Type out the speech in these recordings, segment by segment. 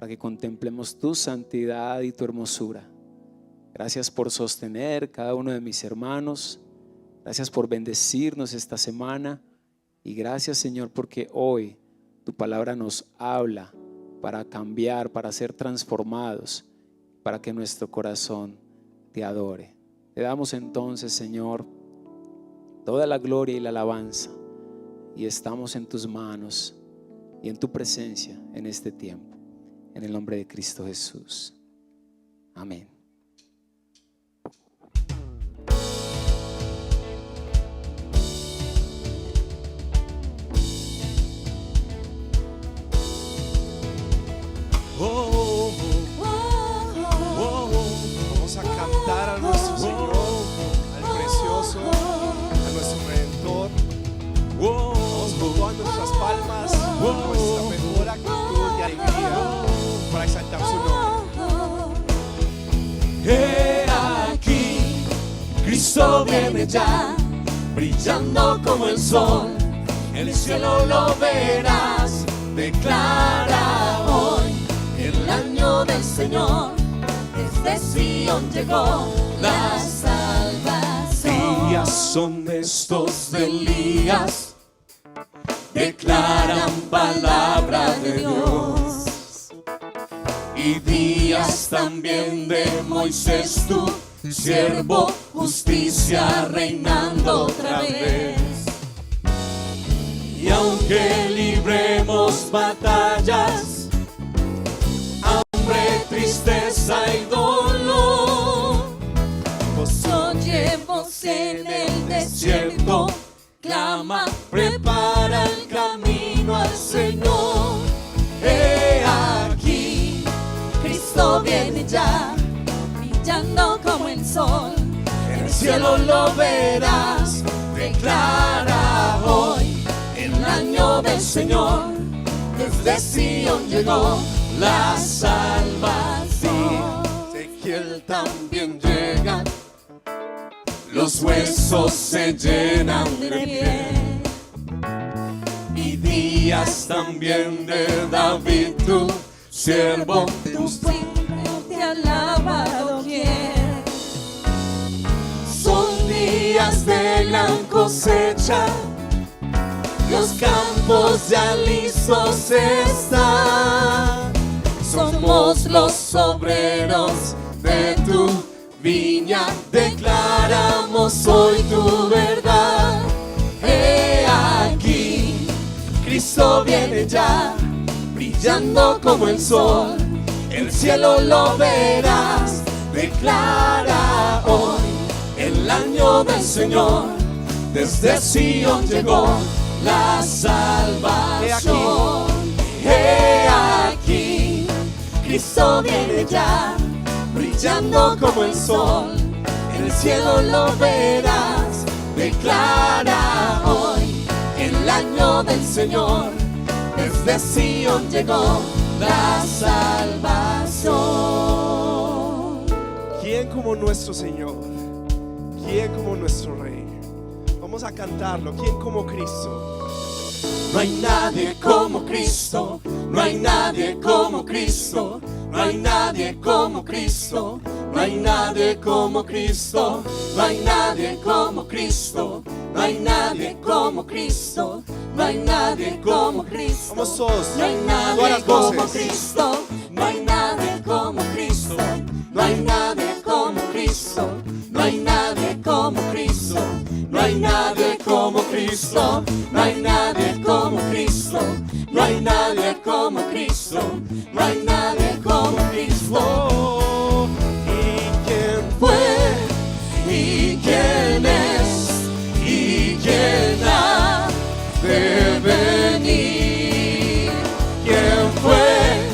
para que contemplemos tu santidad y tu hermosura. Gracias por sostener cada uno de mis hermanos. Gracias por bendecirnos esta semana. Y gracias, Señor, porque hoy tu palabra nos habla para cambiar, para ser transformados, para que nuestro corazón te adore. Te damos entonces, Señor, toda la gloria y la alabanza, y estamos en tus manos y en tu presencia en este tiempo, en el nombre de Cristo Jesús. Amén. Vamos a cantar a nuestro Señor, al precioso, a nuestro Redentor. Vamos con todas nuestras palmas, nuestra mejor actitud y alegría para exaltar su nombre. He aquí, Cristo viene ya, brillando como el sol. En el cielo lo verás, declara hoy el año del Señor. Desde Sion llegó la salvación. Días son estos de Elías, declaran palabra de Dios. Y días también de Moisés, tu siervo, justicia reinando otra vez. Y aunque libremos batallas, hambre, tristeza y dolor, vos oyemos en el desierto, clama, prepara el camino al Señor. He aquí, Cristo viene ya, brillando como el sol. En el cielo lo verás, declara hoy el año del Señor. Desde Sion llegó la salvación. Ezequiel también llega, los huesos se llenan de piel. Y días también de David, tu siervo, tu pueblo te alaba doquier. Son días de gran cosecha, los campos ya listos están. Somos los obreros de tu viña, declaramos hoy tu verdad. He aquí, Cristo viene ya, brillando como el sol. El cielo lo verás, declara hoy el año del Señor. Desde Sion llegó la salvación. He aquí, Cristo viene ya, brillando como el sol. En el cielo lo verás, declara hoy el año del Señor. Desde Sion llegó la salvación. ¿Quién como nuestro Señor? ¿Quién como nuestro Rey? Vamos a cantarlo. ¿Quién como Cristo? No hay nadie como Cristo, no hay nadie como Cristo, no hay nadie como Cristo, no hay nadie como Cristo, no hay nadie como Cristo, no hay nadie como Cristo, no hay nadie como Cristo. Vamos todos, no hay nadie todas las como voces. Cristo, no hay nadie como Cristo, no hay nadie como Cristo, no hay nadie como Cristo, no hay nadie como Cristo, no hay nadie como Cristo, no hay nadie como Cristo, no hay nadie como Cristo. Oh, ¿y quién Fue y quién es y quién ha de venir. ¿Quién fue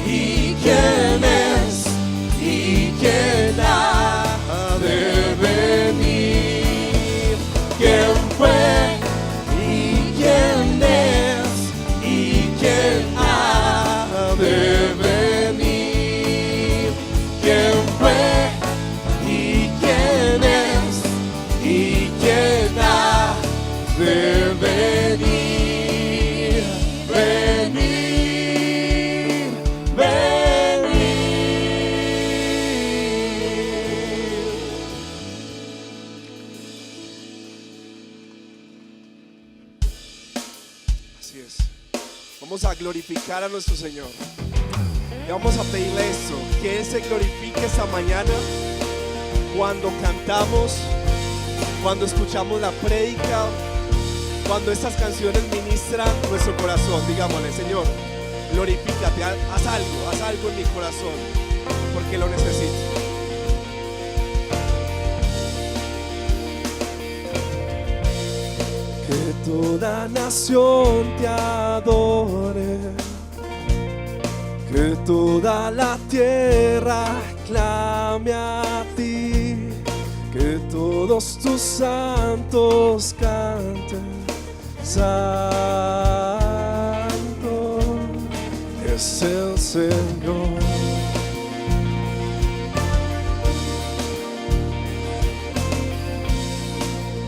y quién es y quién ha de venir? ¿Quién fue y quién es y quién ha de venir? ¿Quién fue y quién es y quién ha de venir? Venir, venir. Así es. Vamos a glorificar a nuestro Señor. Y vamos a pedirle esto, que Él se glorifique esta mañana cuando cantamos, cuando escuchamos la prédica, cuando estas canciones ministran nuestro corazón. Digámosle: Señor, glorifícate, haz algo en mi corazón, porque lo necesito. Que toda nación te adore, que toda la tierra clame a ti, que todos tus santos canten: Santo es el Señor.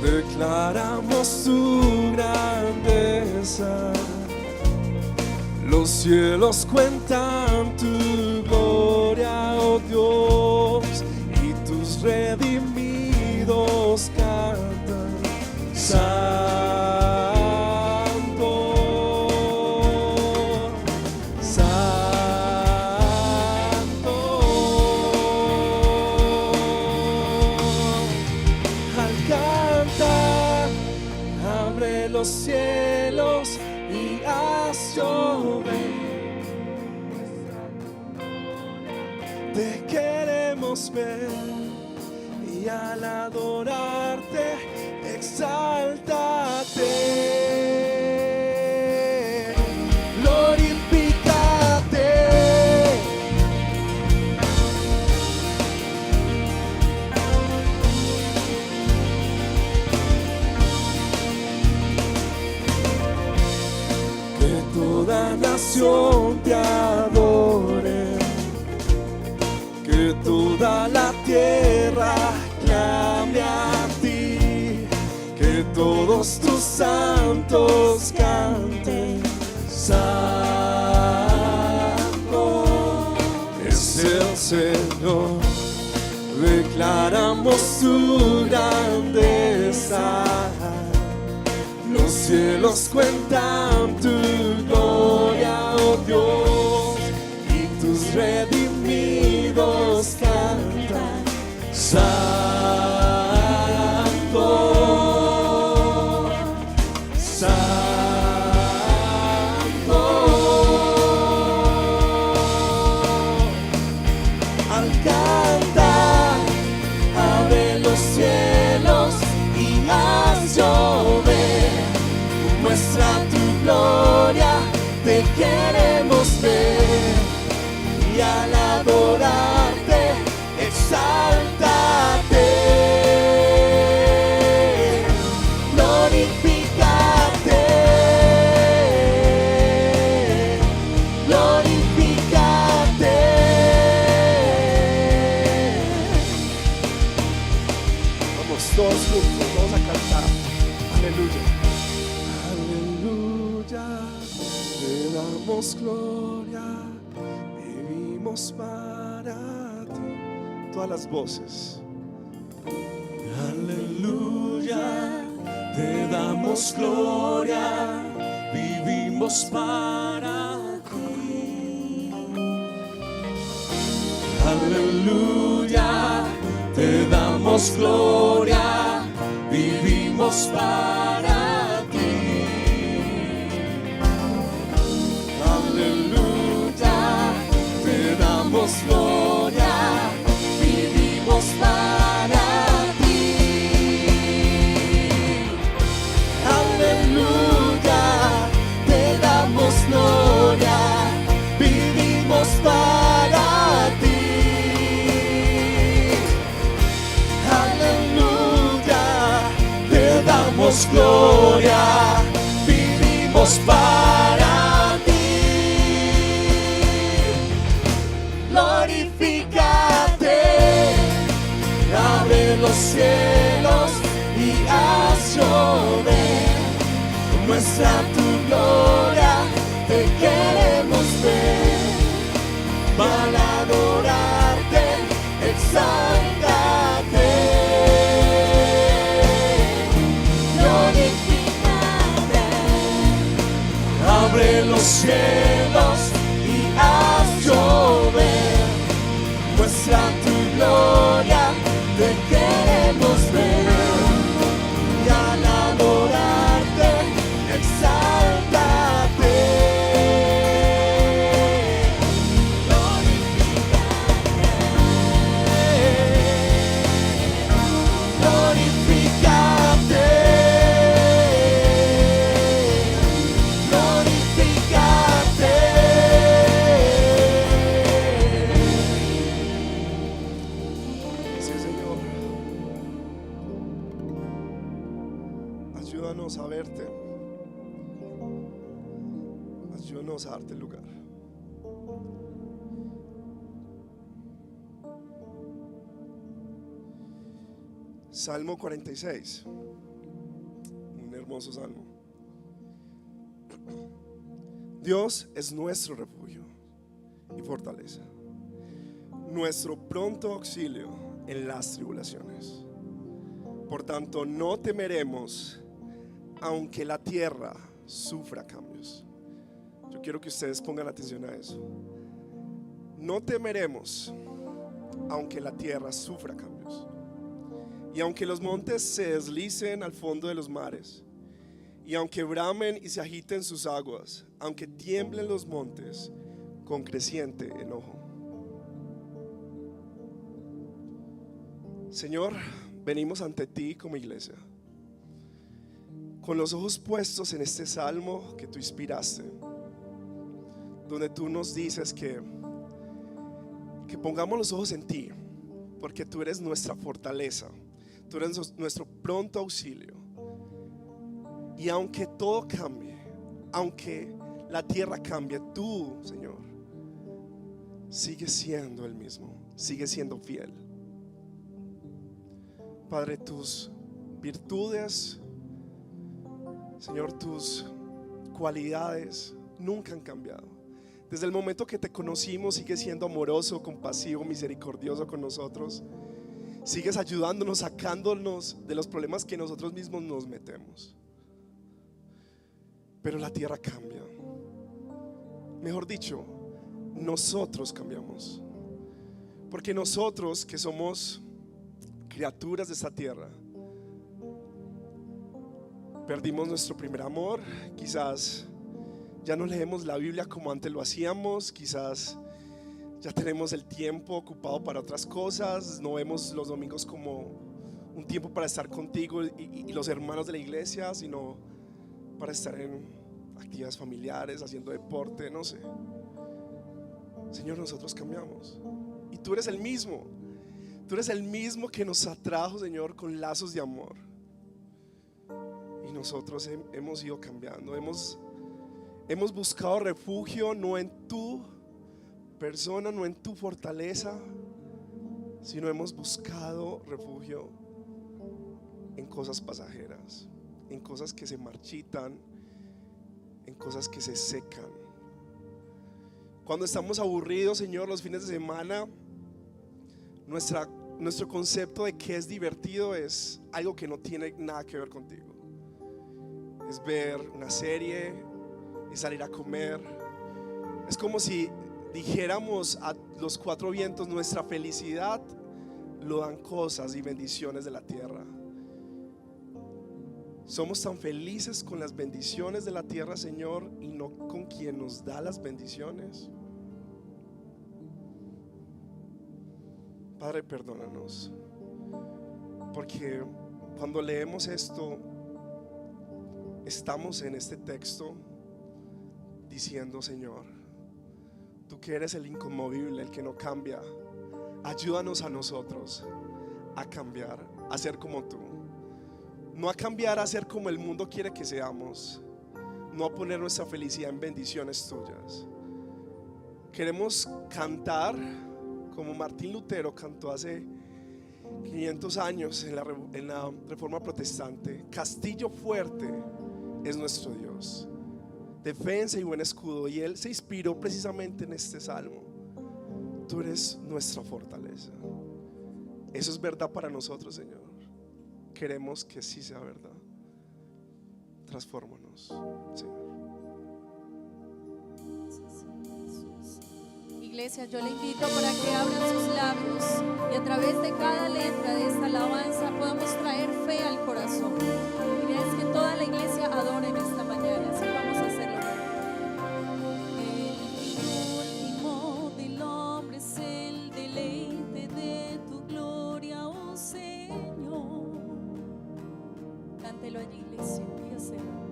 Declaramos tu grandeza, los cielos cuentan tu gloria, oh Dios, y tus redimidos cantan: Santo, Santo. Al cantar, abre los cielos y haz llover. Te queremos ver, y al adorarte, exáltate, glorifícate. Que toda nación te adore, que toda la tierra clame a ti, que todos tus santos canten: Santo es el Señor. Declaramos tu grandeza, los cielos cuentan tu gloria, oh Dios, y tus redimidos cantan: Santo, Santo. Al cantar, abre los cielos y haz llover. Muestra tu gloria, te queremos ver, y al adorarte, exáltate, glorifícate, glorifícate. Vamos todos juntos, vamos a cantar. Aleluya. Te damos gloria, vivimos para ti. Todas las voces. Aleluya, te damos gloria, vivimos para ti. Aleluya, te damos gloria, vivimos para ti. Aleluya, te damos gloria, vivimos para ti. Aleluya, te damos gloria, vivimos para ti. Aleluya, te damos gloria, vivimos para ti. Glorifícate, abre los cielos y haz llover. Muestra tu gloria, te queremos ver. Para adorarte, exáltate, glorifícate, cielos y haz llover. Muestra tu gloria, te queremos ver. Y al adorarte, exáltate. Glorifícate. Glorifícate. Sí, Señor. Ayúdanos a verte. Ayúdanos a darte lugar. Salmo 46. Un hermoso salmo. Dios es nuestro refugio y fortaleza, nuestro pronto auxilio en las tribulaciones. Por tanto, no temeremos, aunque la tierra sufra cambios. Yo quiero que ustedes pongan atención a eso. No temeremos, aunque la tierra sufra cambios. Y aunque los montes se deslicen al fondo de los mares, y aunque bramen y se agiten sus aguas, aunque tiemblen los montes con creciente enojo. Señor, venimos ante ti como iglesia, con los ojos puestos en este salmo que tú inspiraste, donde tú nos dices que pongamos los ojos en ti, porque tú eres nuestra fortaleza, tú eres nuestro pronto auxilio. Y aunque todo cambie, aunque la tierra cambie, tú, Señor, sigues siendo el mismo, sigues siendo fiel. Padre, tus virtudes, Señor, tus cualidades nunca han cambiado. Desde el momento que te conocimos, sigues siendo amoroso, compasivo, misericordioso con nosotros. Sigues ayudándonos, sacándonos de los problemas que nosotros mismos nos metemos. Pero la tierra cambia. Mejor dicho, nosotros cambiamos. Porque nosotros, que somos criaturas de esta tierra, perdimos nuestro primer amor. Quizás ya no leemos la Biblia como antes lo hacíamos. Quizás ya tenemos el tiempo ocupado para otras cosas. No vemos los domingos como un tiempo para estar contigo y los hermanos de la iglesia, sino para estar en actividades familiares, haciendo deporte, no sé. Señor, nosotros cambiamos. Y tú eres el mismo. Tú eres el mismo que nos atrajo, Señor, con lazos de amor. Y nosotros hemos ido cambiando. Hemos buscado refugio no en tu persona, no en tu fortaleza, sino hemos buscado refugio en cosas pasajeras, en cosas que se marchitan, en cosas que se secan. Cuando estamos aburridos, Señor, los fines de semana, nuestro concepto de qué es divertido es algo que no tiene nada que ver contigo. Es ver una serie, es salir a comer. Es como si dijéramos a los cuatro vientos: nuestra felicidad lo dan cosas y bendiciones de la tierra. Somos tan felices con las bendiciones de la tierra, Señor, y no con quien nos da las bendiciones. Padre, perdónanos, porque cuando leemos esto, estamos en este texto diciendo: Señor, tú que eres el inconmovible, el que no cambia, ayúdanos a nosotros a cambiar, a ser como tú. No a cambiar a ser como el mundo quiere que seamos. No a poner nuestra felicidad en bendiciones tuyas. Queremos cantar como Martín Lutero cantó hace 500 años en la Reforma Protestante: castillo fuerte es nuestro Dios, defensa y buen escudo. Y él se inspiró precisamente en este salmo: tú eres nuestra fortaleza. Eso es verdad para nosotros, Señor. Queremos que sí sea verdad. Transfórmanos, Señor. iglesia, yo le invito para que abran sus labios y a través de cada letra de esta alabanza podamos traer fe al corazón. Y es que toda la iglesia adore en esta mañana, así vamos a hacerlo. El último del hombre es el deleite de tu gloria, oh Señor. Cántelo allí, iglesia, dígaselo.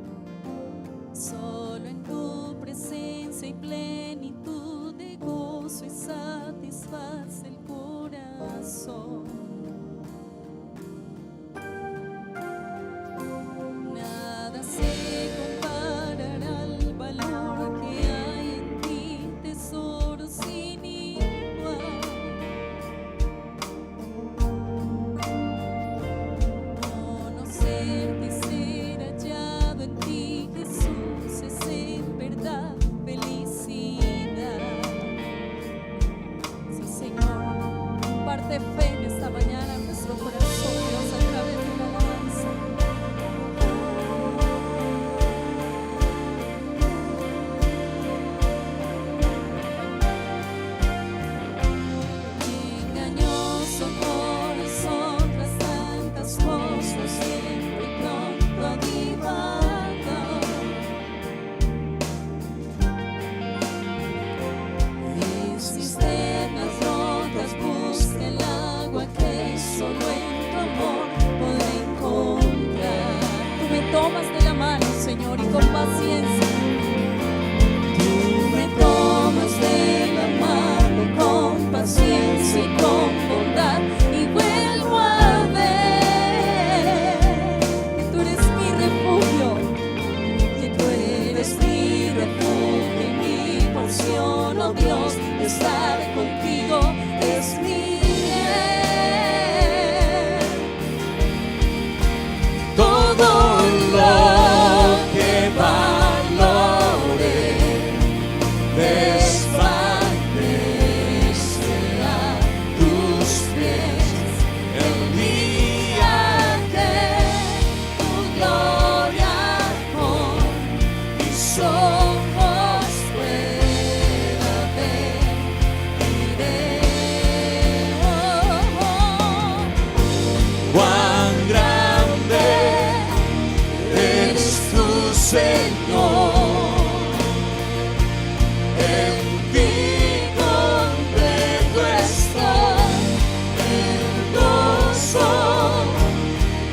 Solo en tu presencia y plenitud de gozo y satisface el corazón. Nada se comparará al valor que hay en ti, tesoro sin igual. Conocerte y ser hallado en ti, Jesús, es en verdad felicidad. Sí, Señor, comparte fe en esta mañana en nuestro corazón, Dios, a través de la alabanza. Engañoso corazón tras tantas cosas, siempre pronto a divagar. En cisternas rotas busca el agua que solo en tu amor podré encontrar. Tú me tomas de la mano, Señor, y con paciencia. Tú me tomas de la mano con paciencia y con bondad, y vuelvo a ver que tú eres mi refugio, que tú eres mi refugio y mi porción, oh Dios, estar contigo es mi bien. Todo lo que valore desvanecerá a tus pies el día que tu gloria con mis ojos pueda ver. Iré, cuán grande eres tú, Señor. En ti completo estoy, el gozo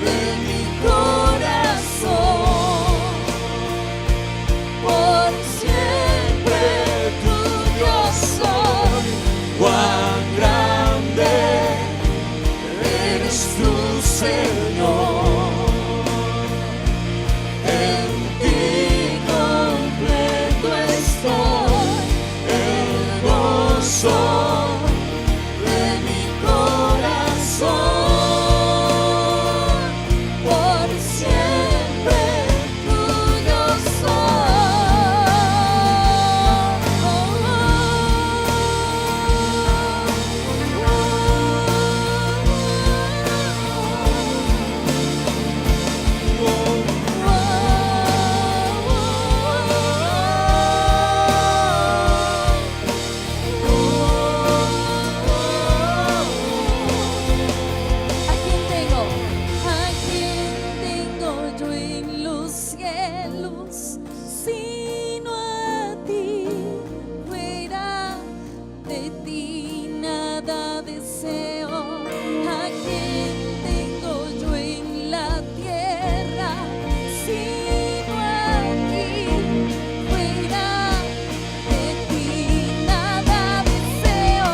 de mi corazón. Por siempre tuyo soy. Cuán grande eres tú, Señor. En ti completo estoy, el gozo de mi corazón. Por siempre tuyo ¿A quién tengo yo en los cielos sino a ti? Fuera de ti nada deseo. ¿A quién tengo yo en la tierra sino a ti? Fuera de ti nada deseo.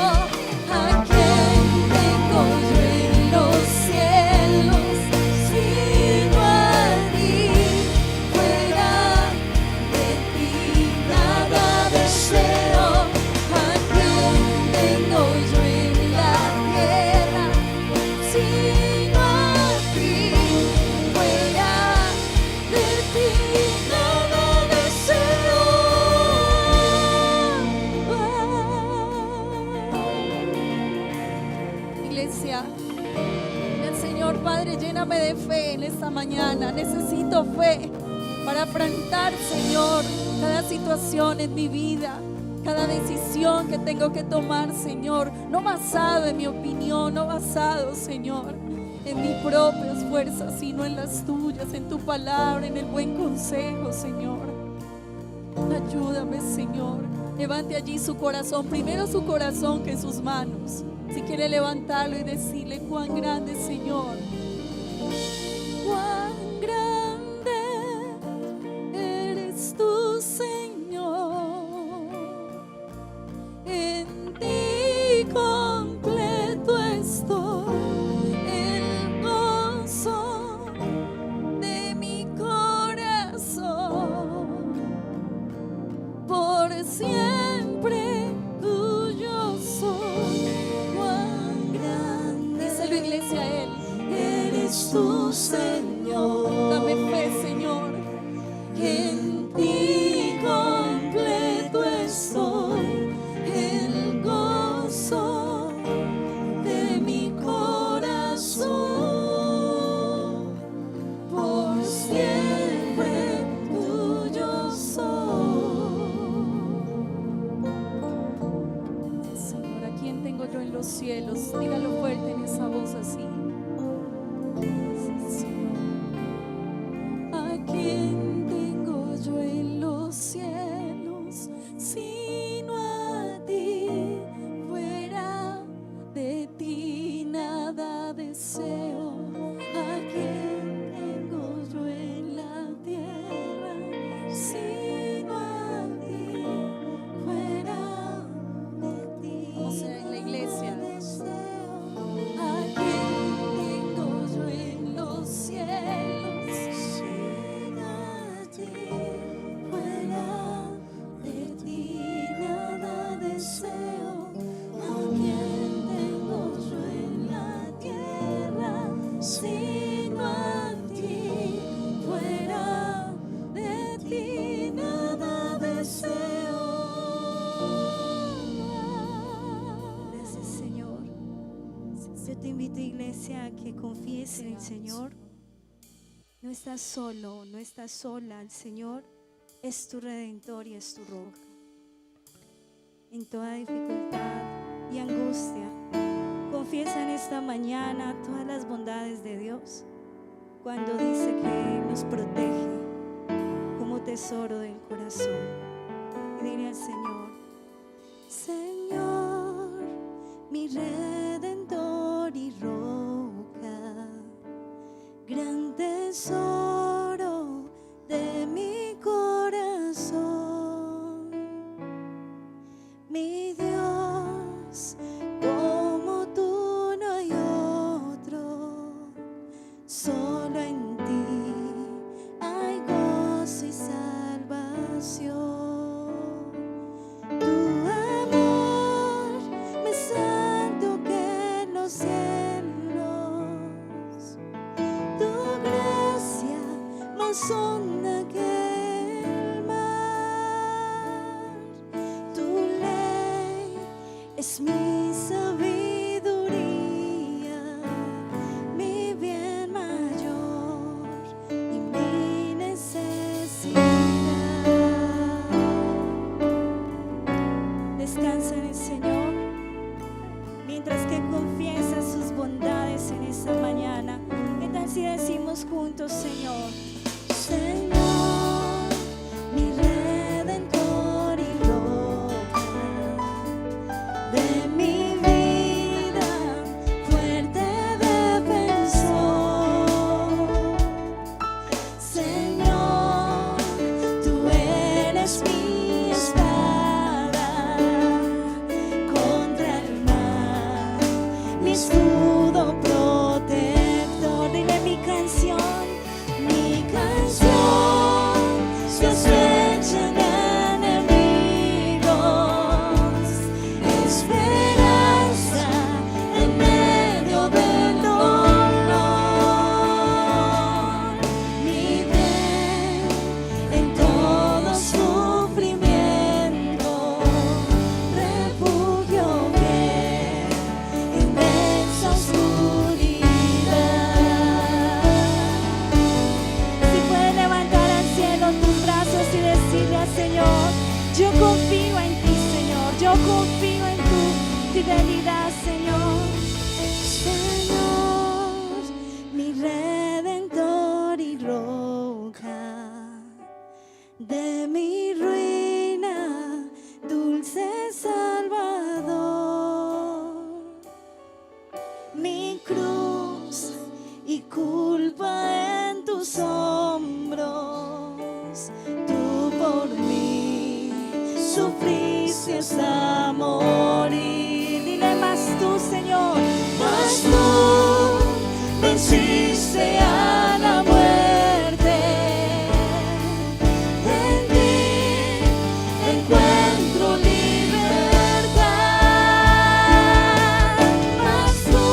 ¿A quién tengo yo en los cielos sino a ti? Fuera de ti nada deseo. ¿A quién tengo yo en la tierra sino a ti? Fuera de ti nada deseo. Iglesia, el Señor Padre, lléname de fe en esta mañana. Necesito fe para afrontar, Señor, cada situación en mi vida, cada decisión que tengo que tomar, Señor, no basado en mi opinión, no basado, Señor, en mis propias fuerzas, sino en las tuyas, en tu palabra, en el buen consejo, Señor. Ayúdame, Señor. Levante allí su corazón, primero su corazón que sus manos. Si quiere levantarlo y decirle: cuán grande, Señor, cuán grande eres tú, Señor. En ti completo estoy, el gozo de mi corazón. Por siempre tuyo soy. Cuán grande, díselo, iglesia, a Él. Eres tú, Señor. Dame fe, Señor. En ti completo estoy, el gozo de mi corazón. Por siempre tuyo soy. Señor, ¿a quién tengo yo en los cielos? Dígalo fuerte en esa voz así. Sí, Señor. ¿A quién tengo yo en los cielos sino a ti? Fuera de ti nada deseo. ¿A quién tengo yo en la tierra sino a ti? Fuera de ti. O sea, en la iglesia. ¿A quién tengo yo en los cielos sino a ti? Fuera de ti nada deseo. ¿A quién tengo yo en la tierra sino a ti? Fuera de ti nada deseo. Gracias, Señor. Yo te invito, iglesia, a que confíes en el Señor. No estás solo, no estás sola. El Señor es tu redentor y es tu roca. En toda dificultad y angustia, confiesa en esta mañana todas las bondades de Dios, cuando dice que nos protege como tesoro del corazón. Y dile al Señor: Señor, mi redentor y roca, gran tesoro de mi corazón, mi Dios, como tú no hay otro, solo en ti hay gozo y salvación. Tu amor más santo que los cielos, tu gracia más honda que el mar, tu ley es mi sabiduría, mi bien mayor y mi necesidad. Descansa en el Señor mientras que confiesas sus bondades en esta mañana. ¿Qué tal si decimos juntos: Señor, Señor, mi redentor y roca de fidelidad, Señor. Señor, mi redentor y roca de mi ruina, dulce Salvador. Mi cruz y culpa en tus hombros, tú por mí sufriste hasta morir. Dile más tú, Señor, más tú venciste a la muerte. En ti encuentro libertad. Más tú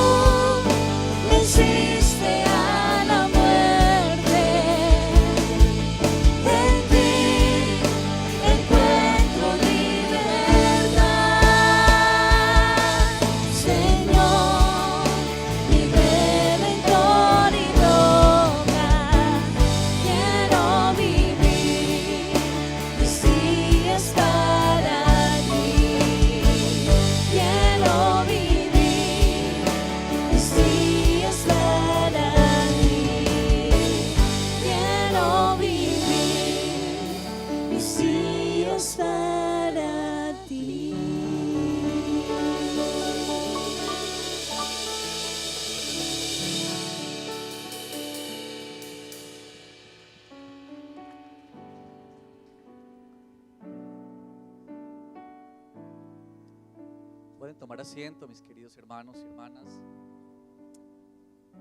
venciste a la muerte. En ti encuentro libertad. Señor, mi redentor y roca, quiero vivir mis días para ti. Quiero vivir mis días para ti. Quiero vivir mis días para ti. Pueden tomar asiento, mis queridos hermanos y hermanas.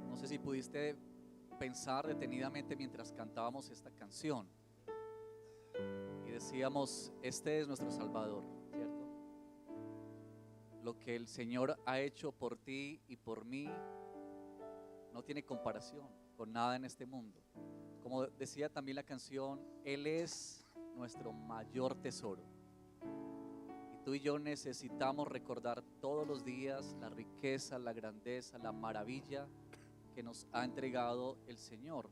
No sé si pudiste pensar detenidamente mientras cantábamos esta canción y decíamos, este es nuestro Salvador, ¿cierto? Lo que el Señor ha hecho por ti y por mí no tiene comparación con nada en este mundo. Como decía también la canción, Él es nuestro mayor tesoro. Y tú y yo necesitamos recordar todos los días la riqueza, la grandeza, la maravilla que nos ha entregado el Señor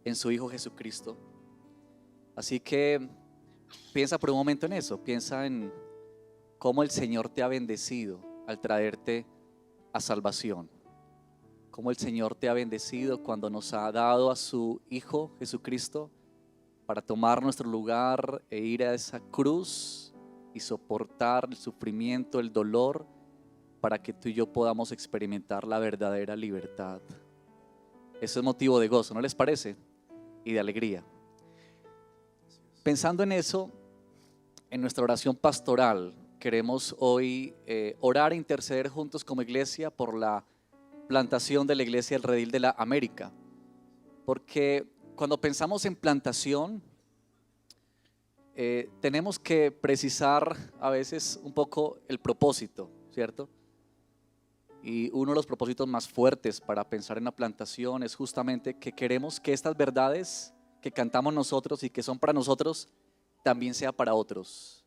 en su Hijo Jesucristo. Así que piensa por un momento en eso, piensa en cómo el Señor te ha bendecido al traerte a salvación, cómo el Señor te ha bendecido cuando nos ha dado a su Hijo Jesucristo para tomar nuestro lugar e ir a esa cruz y soportar el sufrimiento, el dolor, para que tú y yo podamos experimentar la verdadera libertad. Eso es motivo de gozo, ¿no les parece? Y de alegría. Pensando en eso, en nuestra oración pastoral, queremos hoy orar e interceder juntos como iglesia por la plantación de la iglesia del Redil de la América. Porque cuando pensamos en plantación, tenemos que precisar a veces un poco el propósito, ¿cierto? Y uno de los propósitos más fuertes para pensar en la plantación es justamente que queremos que estas verdades que cantamos nosotros y que son para nosotros también sea para otros,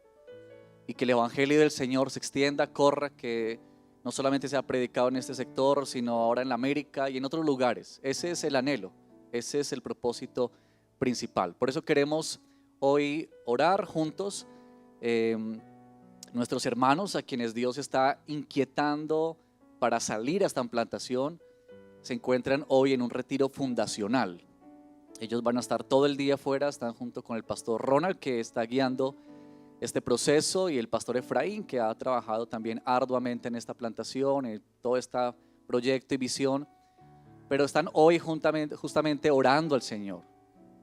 y que el evangelio del Señor se extienda, corra, que no solamente sea predicado en este sector, sino ahora en la América y en otros lugares. Ese es el anhelo, ese es el propósito principal. Por eso queremos hoy orar juntos. Nuestros hermanos a quienes Dios está inquietando para salir a esta plantación se encuentran hoy en un retiro fundacional. Ellos van a estar todo el día afuera, están junto con el pastor Ronald, que está guiando este proceso, y el pastor Efraín, que ha trabajado también arduamente en esta plantación, en todo este proyecto y visión. Pero están hoy justamente orando al Señor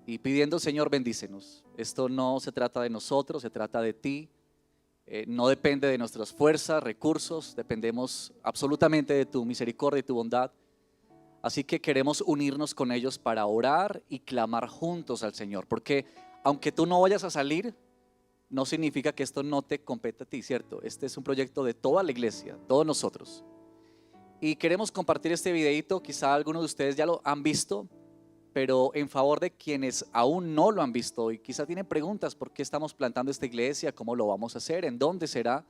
y pidiendo: Señor, bendícenos. Esto no se trata de nosotros, se trata de ti. No depende de nuestras fuerzas, recursos, dependemos absolutamente de tu misericordia y tu bondad. Así que queremos unirnos con ellos para orar y clamar juntos al Señor, porque aunque tú no vayas a salir, no significa que esto no te compete a ti, ¿cierto? Este es un proyecto de toda la iglesia, todos nosotros. Y queremos compartir este videito. Quizá algunos de ustedes ya lo han visto, pero en favor de quienes aún no lo han visto y quizá tienen preguntas: ¿por qué estamos plantando esta iglesia? ¿Cómo lo vamos a hacer? ¿En dónde será?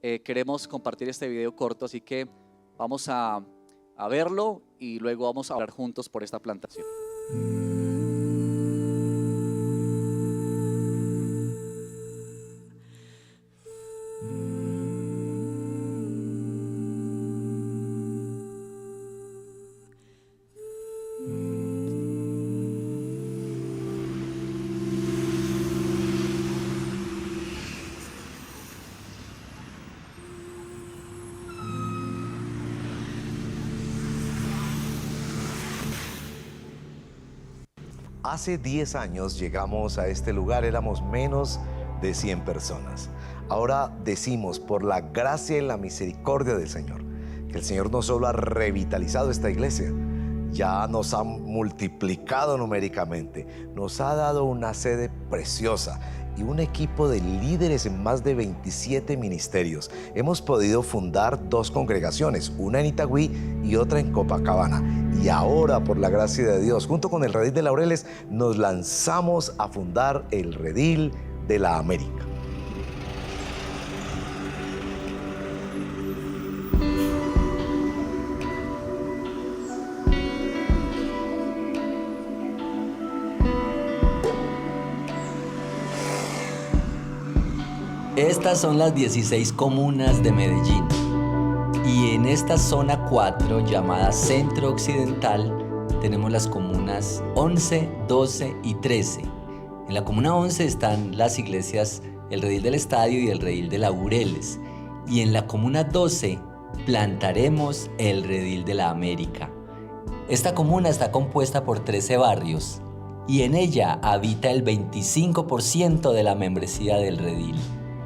Queremos compartir este video corto, así que vamos a verlo y luego vamos a orar juntos por esta plantación. Hace 10 años llegamos a este lugar, éramos menos de 100 personas. Ahora decimos, por la gracia y la misericordia del Señor, que el Señor no solo ha revitalizado esta iglesia, ya nos ha multiplicado numéricamente, nos ha dado una sede preciosa y un equipo de líderes en más de 27 ministerios. Hemos podido fundar 2 congregaciones, una en Itagüí y otra en Copacabana. Y ahora, por la gracia de Dios, junto con el Redil de Laureles, nos lanzamos a fundar el Redil de la América. Estas son las 16 comunas de Medellín y en esta zona 4 llamada Centro Occidental tenemos las comunas 11, 12 y 13. En la comuna 11 están las iglesias el Redil del Estadio y el Redil de Laureles, y en la comuna 12 plantaremos el Redil de la América. Esta comuna está compuesta por 13 barrios y en ella habita el 25% de la membresía del Redil.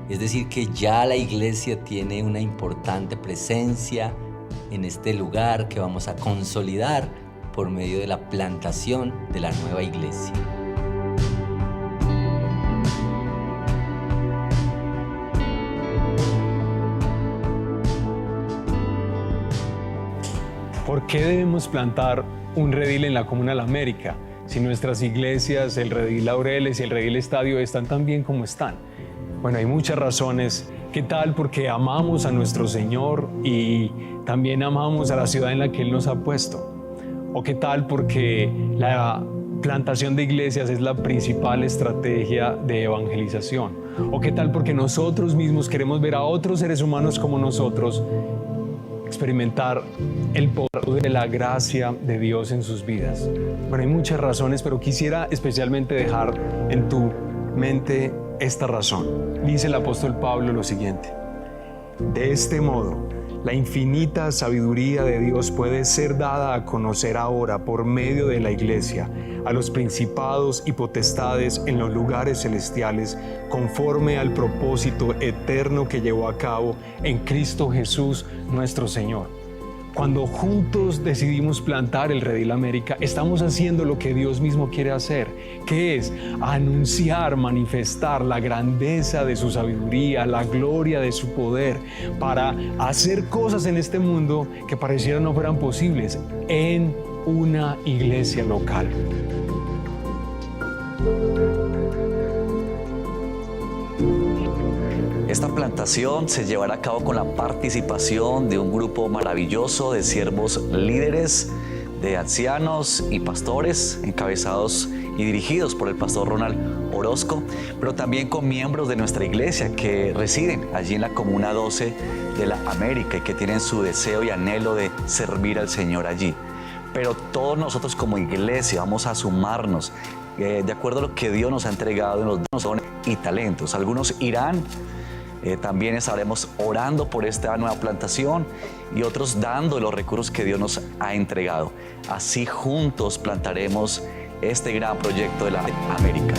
Es decir, que ya la iglesia tiene una importante presencia en este lugar que vamos a consolidar por medio de la plantación de la nueva iglesia. ¿Por qué debemos plantar un redil en la Comuna La América si nuestras iglesias, el Redil Laureles y el Redil Estadio, están tan bien como están? Bueno, hay muchas razones. ¿Qué tal? Porque amamos a nuestro Señor y también amamos a la ciudad en la que Él nos ha puesto. ¿O qué tal? Porque la plantación de iglesias es la principal estrategia de evangelización. ¿O qué tal? Porque nosotros mismos queremos ver a otros seres humanos como nosotros experimentar el poder de la gracia de Dios en sus vidas. Bueno, hay muchas razones, pero quisiera especialmente dejar en tu mente esta razón. Dice el apóstol Pablo lo siguiente: de este modo, la infinita sabiduría de Dios puede ser dada a conocer ahora por medio de la iglesia a los principados y potestades en los lugares celestiales, conforme al propósito eterno que llevó a cabo en Cristo Jesús nuestro Señor. Cuando juntos decidimos plantar el Redil América, estamos haciendo lo que Dios mismo quiere hacer, que es anunciar, manifestar la grandeza de su sabiduría, la gloria de su poder, para hacer cosas en este mundo que parecieran no fueran posibles en una iglesia local. Esta plantación se llevará a cabo con la participación de un grupo maravilloso de siervos líderes, de ancianos y pastores, encabezados y dirigidos por el pastor Ronald Orozco, pero también con miembros de nuestra iglesia que residen allí en la Comuna 12 de la América y que tienen su deseo y anhelo de servir al Señor allí. Pero todos nosotros como iglesia vamos a sumarnos de acuerdo a lo que Dios nos ha entregado en los dones y talentos. Algunos irán. También estaremos orando por esta nueva plantación y otros dando los recursos que Dios nos ha entregado. Así juntos plantaremos este gran proyecto de la América.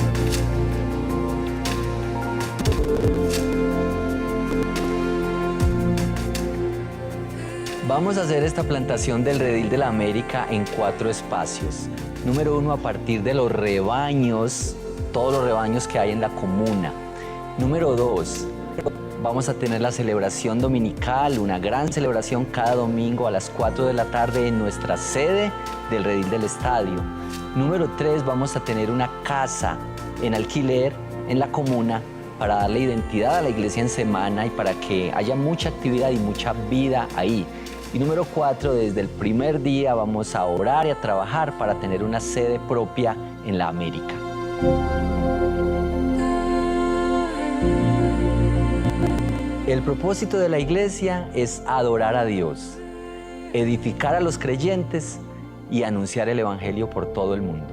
Vamos a hacer esta plantación del Redil de la América en 4 espacios. Número 1, a partir de los rebaños, todos los rebaños que hay en la comuna. Número 2, vamos a tener la celebración dominical, una gran celebración cada domingo a las 4 de la tarde en nuestra sede del Redil del Estadio. Número 3, vamos a tener una casa en alquiler en la comuna para darle identidad a la iglesia en semana y para que haya mucha actividad y mucha vida ahí. Y número 4, desde el primer día vamos a orar y a trabajar para tener una sede propia en la América. El propósito de la iglesia es adorar a Dios, edificar a los creyentes y anunciar el evangelio por todo el mundo.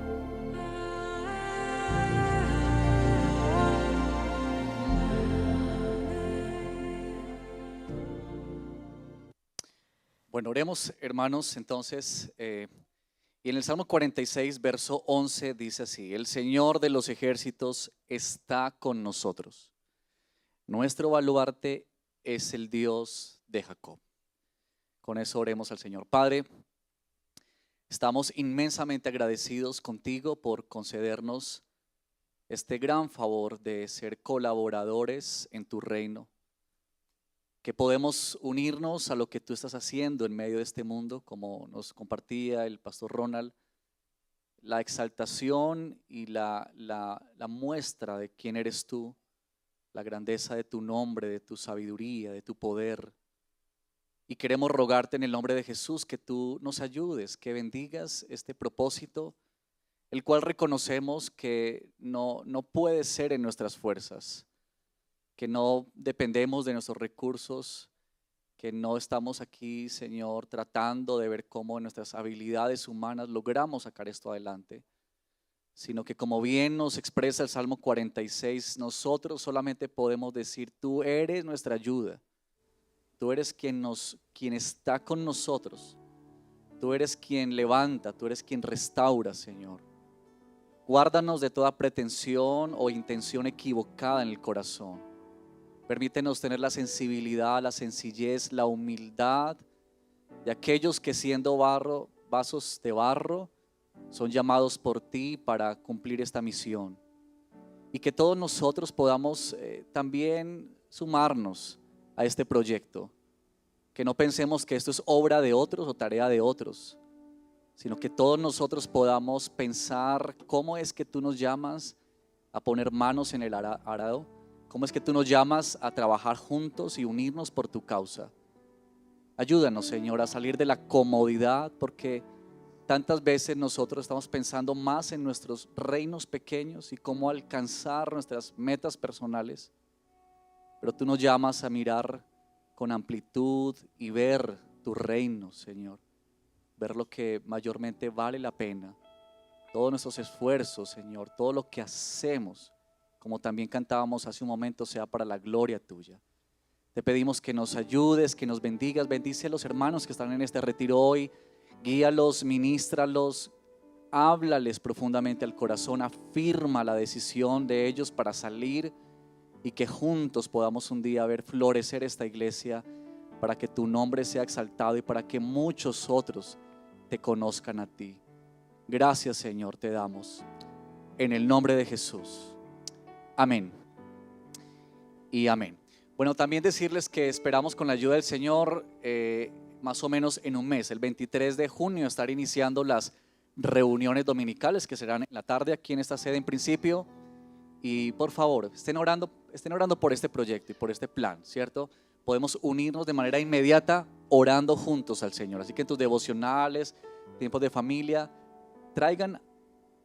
Bueno, oremos, hermanos, entonces, Y en el Salmo 46, verso 11 dice así: el Señor de los ejércitos está con nosotros. Nuestro baluarte es el Dios de Jacob. Con eso oremos al Señor. Padre, estamos inmensamente agradecidos contigo por concedernos este gran favor de ser colaboradores en tu reino, que podemos unirnos a lo que tú estás haciendo en medio de este mundo, como nos compartía el pastor Ronald, la exaltación y la muestra de quién eres tú, la grandeza de tu nombre, de tu sabiduría, de tu poder. Y queremos rogarte en el nombre de Jesús que tú nos ayudes, que bendigas este propósito, el cual reconocemos que no puede ser en nuestras fuerzas, que no dependemos de nuestros recursos, que no estamos aquí, Señor, tratando de ver cómo en nuestras habilidades humanas logramos sacar esto adelante, sino que, como bien nos expresa el Salmo 46, nosotros solamente podemos decir: tú eres nuestra ayuda, tú eres quien está con nosotros, tú eres quien levanta, tú eres quien restaura, Señor. Guárdanos de toda pretensión o intención equivocada en el corazón. Permítenos tener la sensibilidad, la sencillez, la humildad de aquellos que, siendo vasos de barro, son llamados por ti para cumplir esta misión. Y que todos nosotros podamos también sumarnos a este proyecto. Que no pensemos que esto es obra de otros o tarea de otros, sino que todos nosotros podamos pensar cómo es que tú nos llamas a poner manos en el arado, cómo es que tú nos llamas a trabajar juntos y unirnos por tu causa. Ayúdanos, Señor, a salir de la comodidad, porque tantas veces nosotros estamos pensando más en nuestros reinos pequeños y cómo alcanzar nuestras metas personales, pero tú nos llamas a mirar con amplitud y ver tu reino, Señor, ver lo que mayormente vale la pena, todos nuestros esfuerzos, Señor, todo lo que hacemos, como también cantábamos hace un momento, sea para la gloria tuya. Te pedimos que nos ayudes, que nos bendigas. Bendice a los hermanos que están en este retiro hoy, guíalos, ministralos, háblales profundamente al corazón, afirma la decisión de ellos para salir y que juntos podamos un día ver florecer esta iglesia para que tu nombre sea exaltado y para que muchos otros te conozcan a ti. Gracias, Señor, te damos en el nombre de Jesús. Amén y amén. Bueno, también decirles que esperamos, con la ayuda del Señor, más o menos en un mes, el 23 de junio, estar iniciando las reuniones dominicales que serán en la tarde aquí en esta sede en principio. Y por favor, estén orando por este proyecto y por este plan, ¿cierto? Podemos unirnos de manera inmediata orando juntos al Señor. Así que en tus devocionales, tiempos de familia, traigan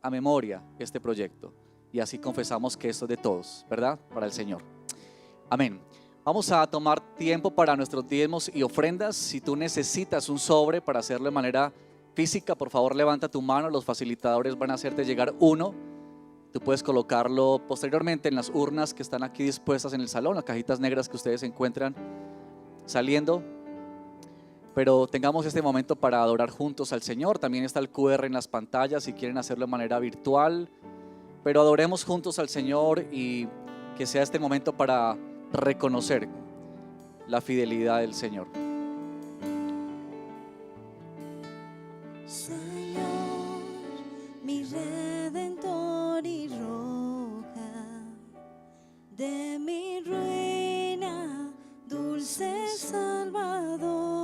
a memoria este proyecto. Y así confesamos que esto es de todos, ¿verdad? Para el Señor. Amén. Vamos a tomar tiempo para nuestros diezmos y ofrendas. Si tú necesitas un sobre para hacerlo de manera física, por favor levanta tu mano. Los facilitadores van a hacerte llegar uno. Tú puedes colocarlo posteriormente en las urnas que están aquí dispuestas en el salón, las cajitas negras que ustedes encuentran saliendo. Pero tengamos este momento para adorar juntos al Señor. También está el QR en las pantallas si quieren hacerlo de manera virtual. Pero adoremos juntos al Señor y que sea este momento para reconocer la fidelidad del Señor. Señor, mi Redentor y roca de mi ruina, dulce Salvador,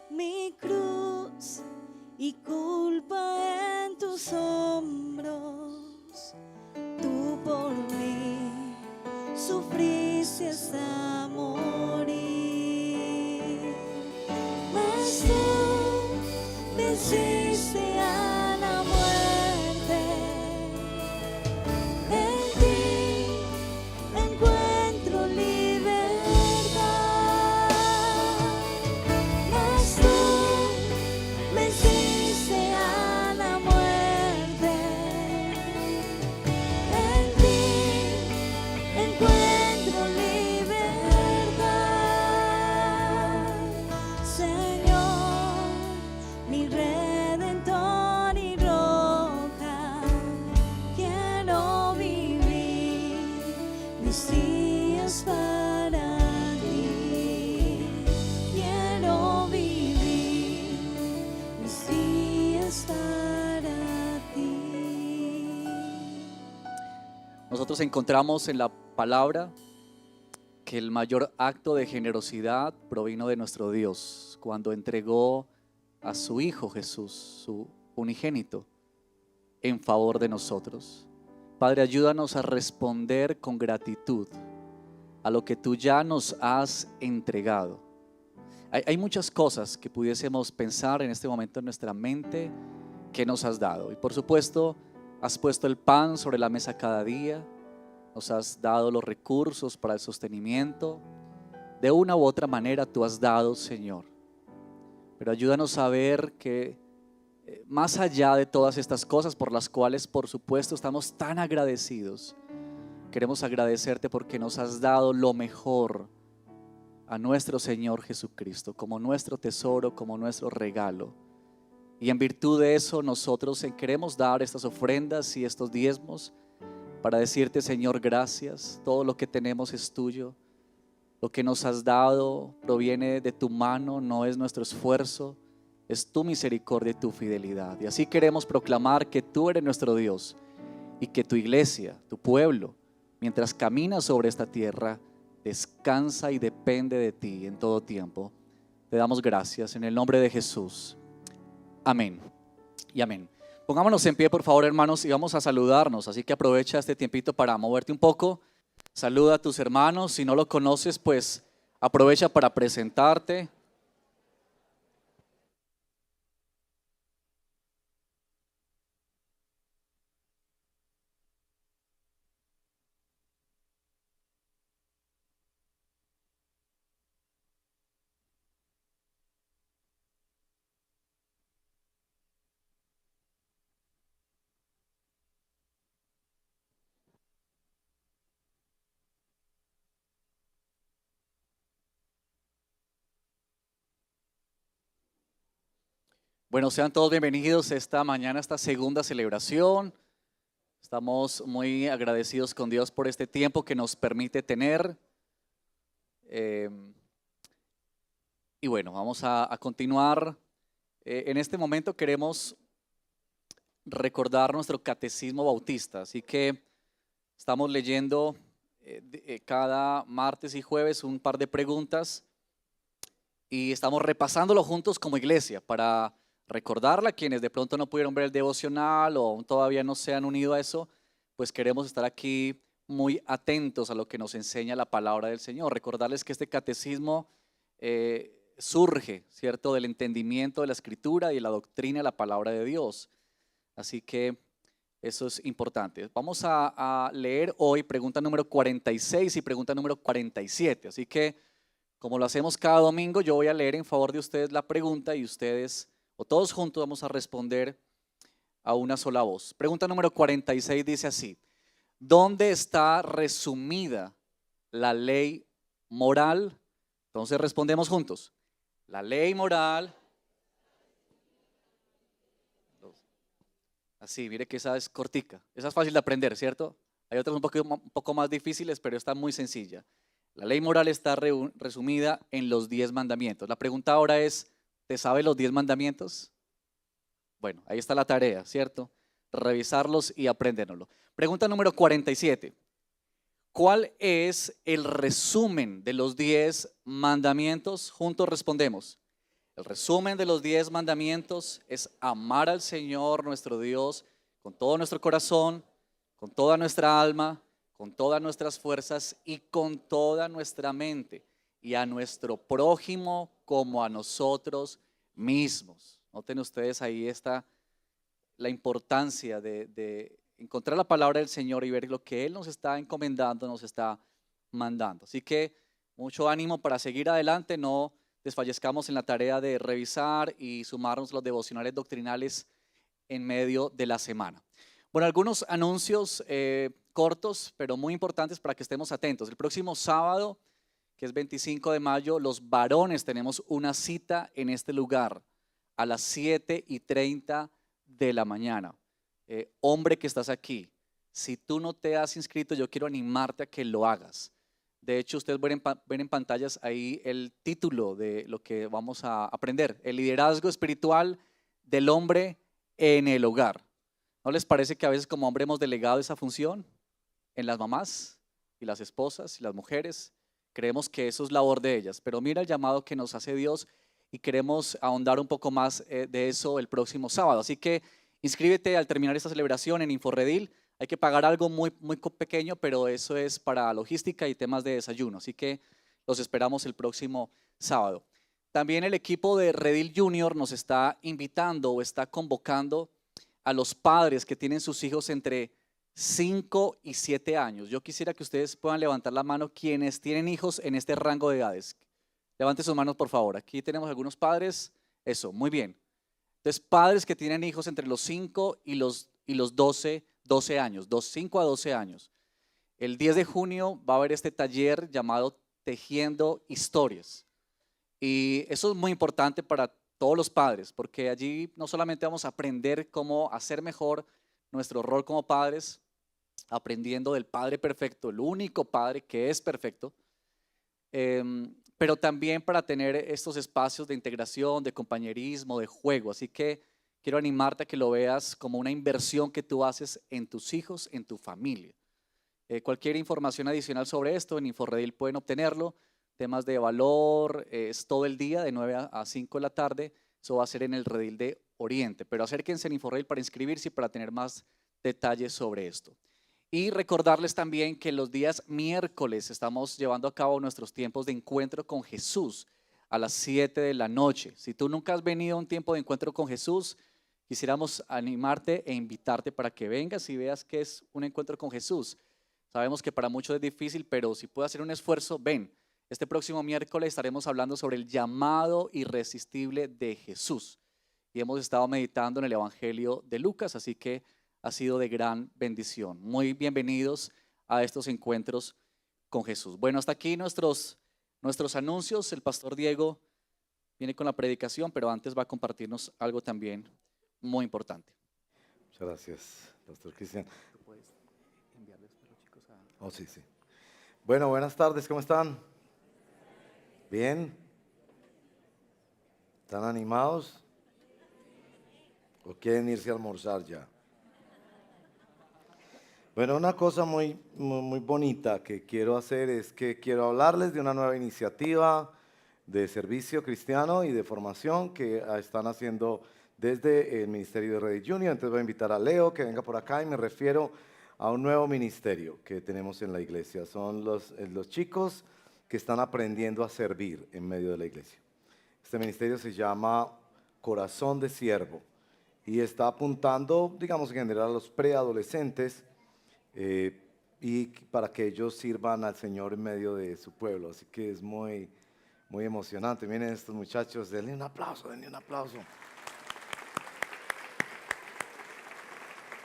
mi cruz y culpa en tus hombros, tú por mí sufriste hasta morir, mas tú venciste a la muerte, en ti encuentro libertad, mas tú venciste a la muerte, en ti encuentro libertad. Nosotros encontramos en la palabra que el mayor acto de generosidad provino de nuestro Dios cuando entregó a su Hijo Jesús, su unigénito, en favor de nosotros. Padre, ayúdanos a responder con gratitud a lo que tú ya nos has entregado. Hay muchas cosas que pudiésemos pensar en este momento en nuestra mente que nos has dado. Y por supuesto, has puesto el pan sobre la mesa cada día, nos has dado los recursos para el sostenimiento. De una u otra manera tú has dado, Señor. Pero ayúdanos a ver que más allá de todas estas cosas por las cuales por supuesto estamos tan agradecidos, queremos agradecerte porque nos has dado lo mejor a nuestro Señor Jesucristo como nuestro tesoro, como nuestro regalo. Y en virtud de eso nosotros queremos dar estas ofrendas y estos diezmos para decirte, Señor, gracias. Todo lo que tenemos es tuyo. Lo que nos has dado proviene de tu mano, no es nuestro esfuerzo, es tu misericordia y tu fidelidad. Y así queremos proclamar que tú eres nuestro Dios y que tu iglesia, tu pueblo, mientras camina sobre esta tierra, descansa y depende de ti en todo tiempo. Te damos gracias en el nombre de Jesús. Amén y amén. Pongámonos en pie, por favor, hermanos, y vamos a saludarnos. Así que aprovecha este tiempito para moverte un poco. Saluda a tus hermanos. Si no lo conoces, pues aprovecha para presentarte. Bueno, sean todos bienvenidos esta mañana, esta segunda celebración. Estamos muy agradecidos con Dios por este tiempo que nos permite tener. Y bueno, vamos a continuar. En este momento queremos recordar nuestro catecismo bautista, así que estamos leyendo cada martes y jueves un par de preguntas y estamos repasándolo juntos como iglesia para recordarla. Quienes de pronto no pudieron ver el devocional o aún todavía no se han unido a eso, pues queremos estar aquí muy atentos a lo que nos enseña la palabra del Señor. Recordarles que este catecismo surge, ¿cierto?, del entendimiento de la Escritura y de la doctrina de la palabra de Dios. Así que eso es importante. Vamos a leer hoy pregunta número 46 y pregunta número 47. Así que, como lo hacemos cada domingo, yo voy a leer en favor de ustedes la pregunta y ustedes, o todos juntos, vamos a responder a una sola voz. Pregunta número 46 dice así: ¿dónde está resumida la ley moral? Entonces respondemos juntos. La ley moral. Así, mire que esa es cortica. Esa es fácil de aprender, ¿cierto? Hay otras un poco más difíciles, pero esta es muy sencilla. La ley moral está resumida en los 10 mandamientos. La pregunta ahora es: ¿te sabe los 10 mandamientos? Bueno, ahí está la tarea, ¿cierto? Revisarlos y aprendérnoslo. Pregunta número 47. ¿Cuál es el resumen de los 10 mandamientos? Juntos respondemos. El resumen de los 10 mandamientos es amar al Señor nuestro Dios con todo nuestro corazón, con toda nuestra alma, con todas nuestras fuerzas y con toda nuestra mente, y a nuestro prójimo como a nosotros mismos. Noten ustedes ahí está la importancia de encontrar la palabra del Señor y ver lo que Él nos está encomendando, nos está mandando. Así que mucho ánimo para seguir adelante, no desfallezcamos en la tarea de revisar y sumarnos los devocionales doctrinales en medio de la semana. Bueno, algunos anuncios cortos, pero muy importantes para que estemos atentos. El próximo sábado, que es 25 de mayo, los varones tenemos una cita en este lugar a las 7:30 de la mañana. Hombre que estás aquí, si tú no te has inscrito, yo quiero animarte a que lo hagas. De hecho, ustedes ven en pantallas ahí el título de lo que vamos a aprender: el liderazgo espiritual del hombre en el hogar. ¿No les parece que a veces como hombre hemos delegado esa función? en las mamás y las esposas y las mujeres. Creemos que eso es labor de ellas, pero mira el llamado que nos hace Dios y queremos ahondar un poco más de eso el próximo sábado. Así que inscríbete al terminar esta celebración en Inforredil. Hay que pagar algo muy pequeño, pero eso es para logística y temas de desayuno. Así que los esperamos el próximo sábado. También el equipo de Redil Junior nos está invitando o está convocando a los padres que tienen sus hijos entre 5 y 7 años. Yo quisiera que ustedes puedan levantar la mano quienes tienen hijos en este rango de edades. Levanten sus manos, por favor. Aquí tenemos algunos padres. Eso, muy bien. Entonces, padres que tienen hijos entre los 5 y los 12 años, 5 a 12 años. El 10 de junio va a haber este taller llamado Tejiendo Historias. Y eso es muy importante para todos los padres, porque allí no solamente vamos a aprender cómo hacer mejor nuestro rol como padres, aprendiendo del Padre perfecto, el único Padre que es perfecto, pero también para tener estos espacios de integración, de compañerismo, de juego. Así que quiero animarte a que lo veas como una inversión que tú haces en tus hijos, en tu familia. Cualquier información adicional sobre esto en Inforredil pueden obtenerlo. Temas de valor, es todo el día de 9 a 5 de la tarde. Eso va a ser en el Redil de Oriente, pero acérquense en Inforredil para inscribirse y para tener más detalles sobre esto. Y recordarles también que los días miércoles estamos llevando a cabo nuestros tiempos de encuentro con Jesús a las 7 de la noche. Si tú nunca has venido a un tiempo de encuentro con Jesús, quisiéramos animarte e invitarte para que vengas y veas qué es un encuentro con Jesús. Sabemos que para muchos es difícil, pero si puedes hacer un esfuerzo, ven. Este próximo miércoles estaremos hablando sobre el llamado irresistible de Jesús. Y hemos estado meditando en el Evangelio de Lucas, así que ha sido de gran bendición. Muy bienvenidos a estos encuentros con Jesús. Bueno, hasta aquí nuestros anuncios. El pastor Diego viene con la predicación, pero antes va a compartirnos algo también muy importante. Muchas gracias, pastor Cristian. ¿Puedes enviarles a los chicos a... Oh, sí. Bueno, buenas tardes, ¿cómo están? ¿Bien? ¿Están animados? ¿O quieren irse a almorzar ya? Bueno, una cosa muy bonita que quiero hacer es que quiero hablarles de una nueva iniciativa de servicio cristiano y de formación que están haciendo desde el Ministerio de Redil Junior. Entonces voy a invitar a Leo que venga por acá y me refiero a un nuevo ministerio que tenemos en la iglesia. Son los chicos que están aprendiendo a servir en medio de la iglesia. Este ministerio se llama Corazón de Siervo y está apuntando, digamos en general, a los preadolescentes y para que ellos sirvan al Señor en medio de su pueblo. Así que es muy emocionante. Miren estos muchachos, denle un aplauso, denle un aplauso.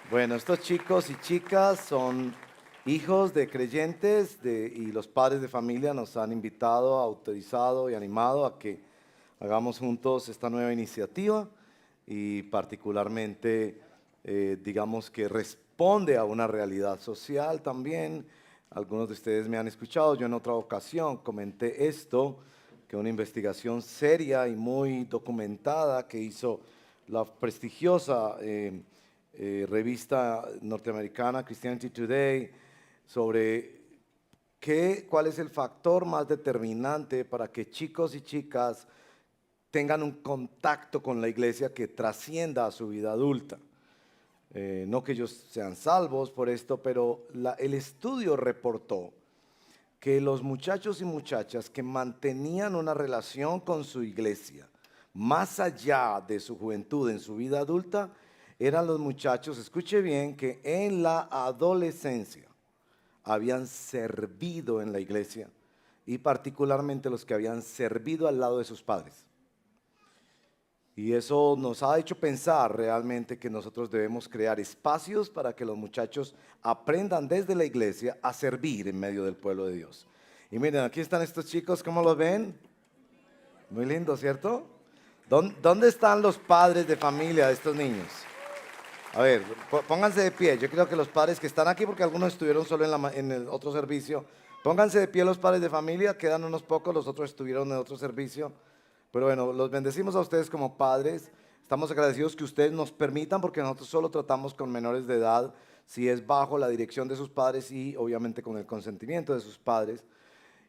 Bueno, estos chicos y chicas son hijos de creyentes y los padres de familia nos han invitado, autorizado y animado a que hagamos juntos esta nueva iniciativa y particularmente digamos que responde a una realidad social también. Algunos de ustedes me han escuchado, yo en otra ocasión comenté esto, que una investigación seria y muy documentada que hizo la prestigiosa revista norteamericana Christianity Today sobre cuál es el factor más determinante para que chicos y chicas tengan un contacto con la iglesia que trascienda a su vida adulta. No que ellos sean salvos por esto, pero el estudio reportó que los muchachos y muchachas que mantenían una relación con su iglesia más allá de su juventud en su vida adulta, eran los muchachos, escuche bien, que en la adolescencia habían servido en la iglesia y particularmente los que habían servido al lado de sus padres. Y eso nos ha hecho pensar realmente que nosotros debemos crear espacios para que los muchachos aprendan desde la iglesia a servir en medio del pueblo de Dios. Y miren, aquí están estos chicos, ¿cómo los ven? Muy lindo, ¿cierto? ¿Dónde están los padres de familia de estos niños? A ver, pónganse de pie. Yo creo que los padres que están aquí, porque algunos estuvieron solo en el otro servicio, pónganse de pie los padres de familia, quedan unos pocos, los otros estuvieron en otro servicio. Pero bueno, los bendecimos a ustedes como padres. Estamos agradecidos que ustedes nos permitan, porque nosotros solo tratamos con menores de edad, si es bajo la dirección de sus padres y obviamente con el consentimiento de sus padres.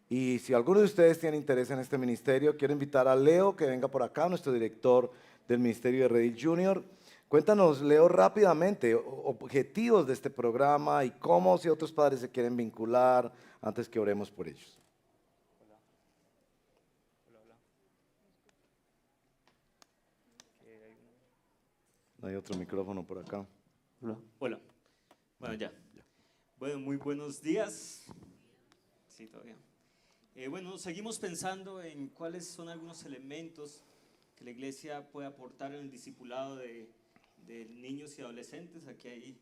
Y si alguno de ustedes tiene interés en este ministerio, quiero invitar a Leo que venga por acá, nuestro director del Ministerio de Redil Junior. Cuéntanos, Leo, rápidamente objetivos de este programa y cómo, si otros padres se quieren vincular, antes que oremos por ellos. Hay otro micrófono por acá. Hola. Bueno, ya. Bueno, muy buenos días. Sí, todavía. Bueno, seguimos pensando en cuáles son algunos elementos que la iglesia puede aportar en el discipulado de niños y adolescentes. Aquí hay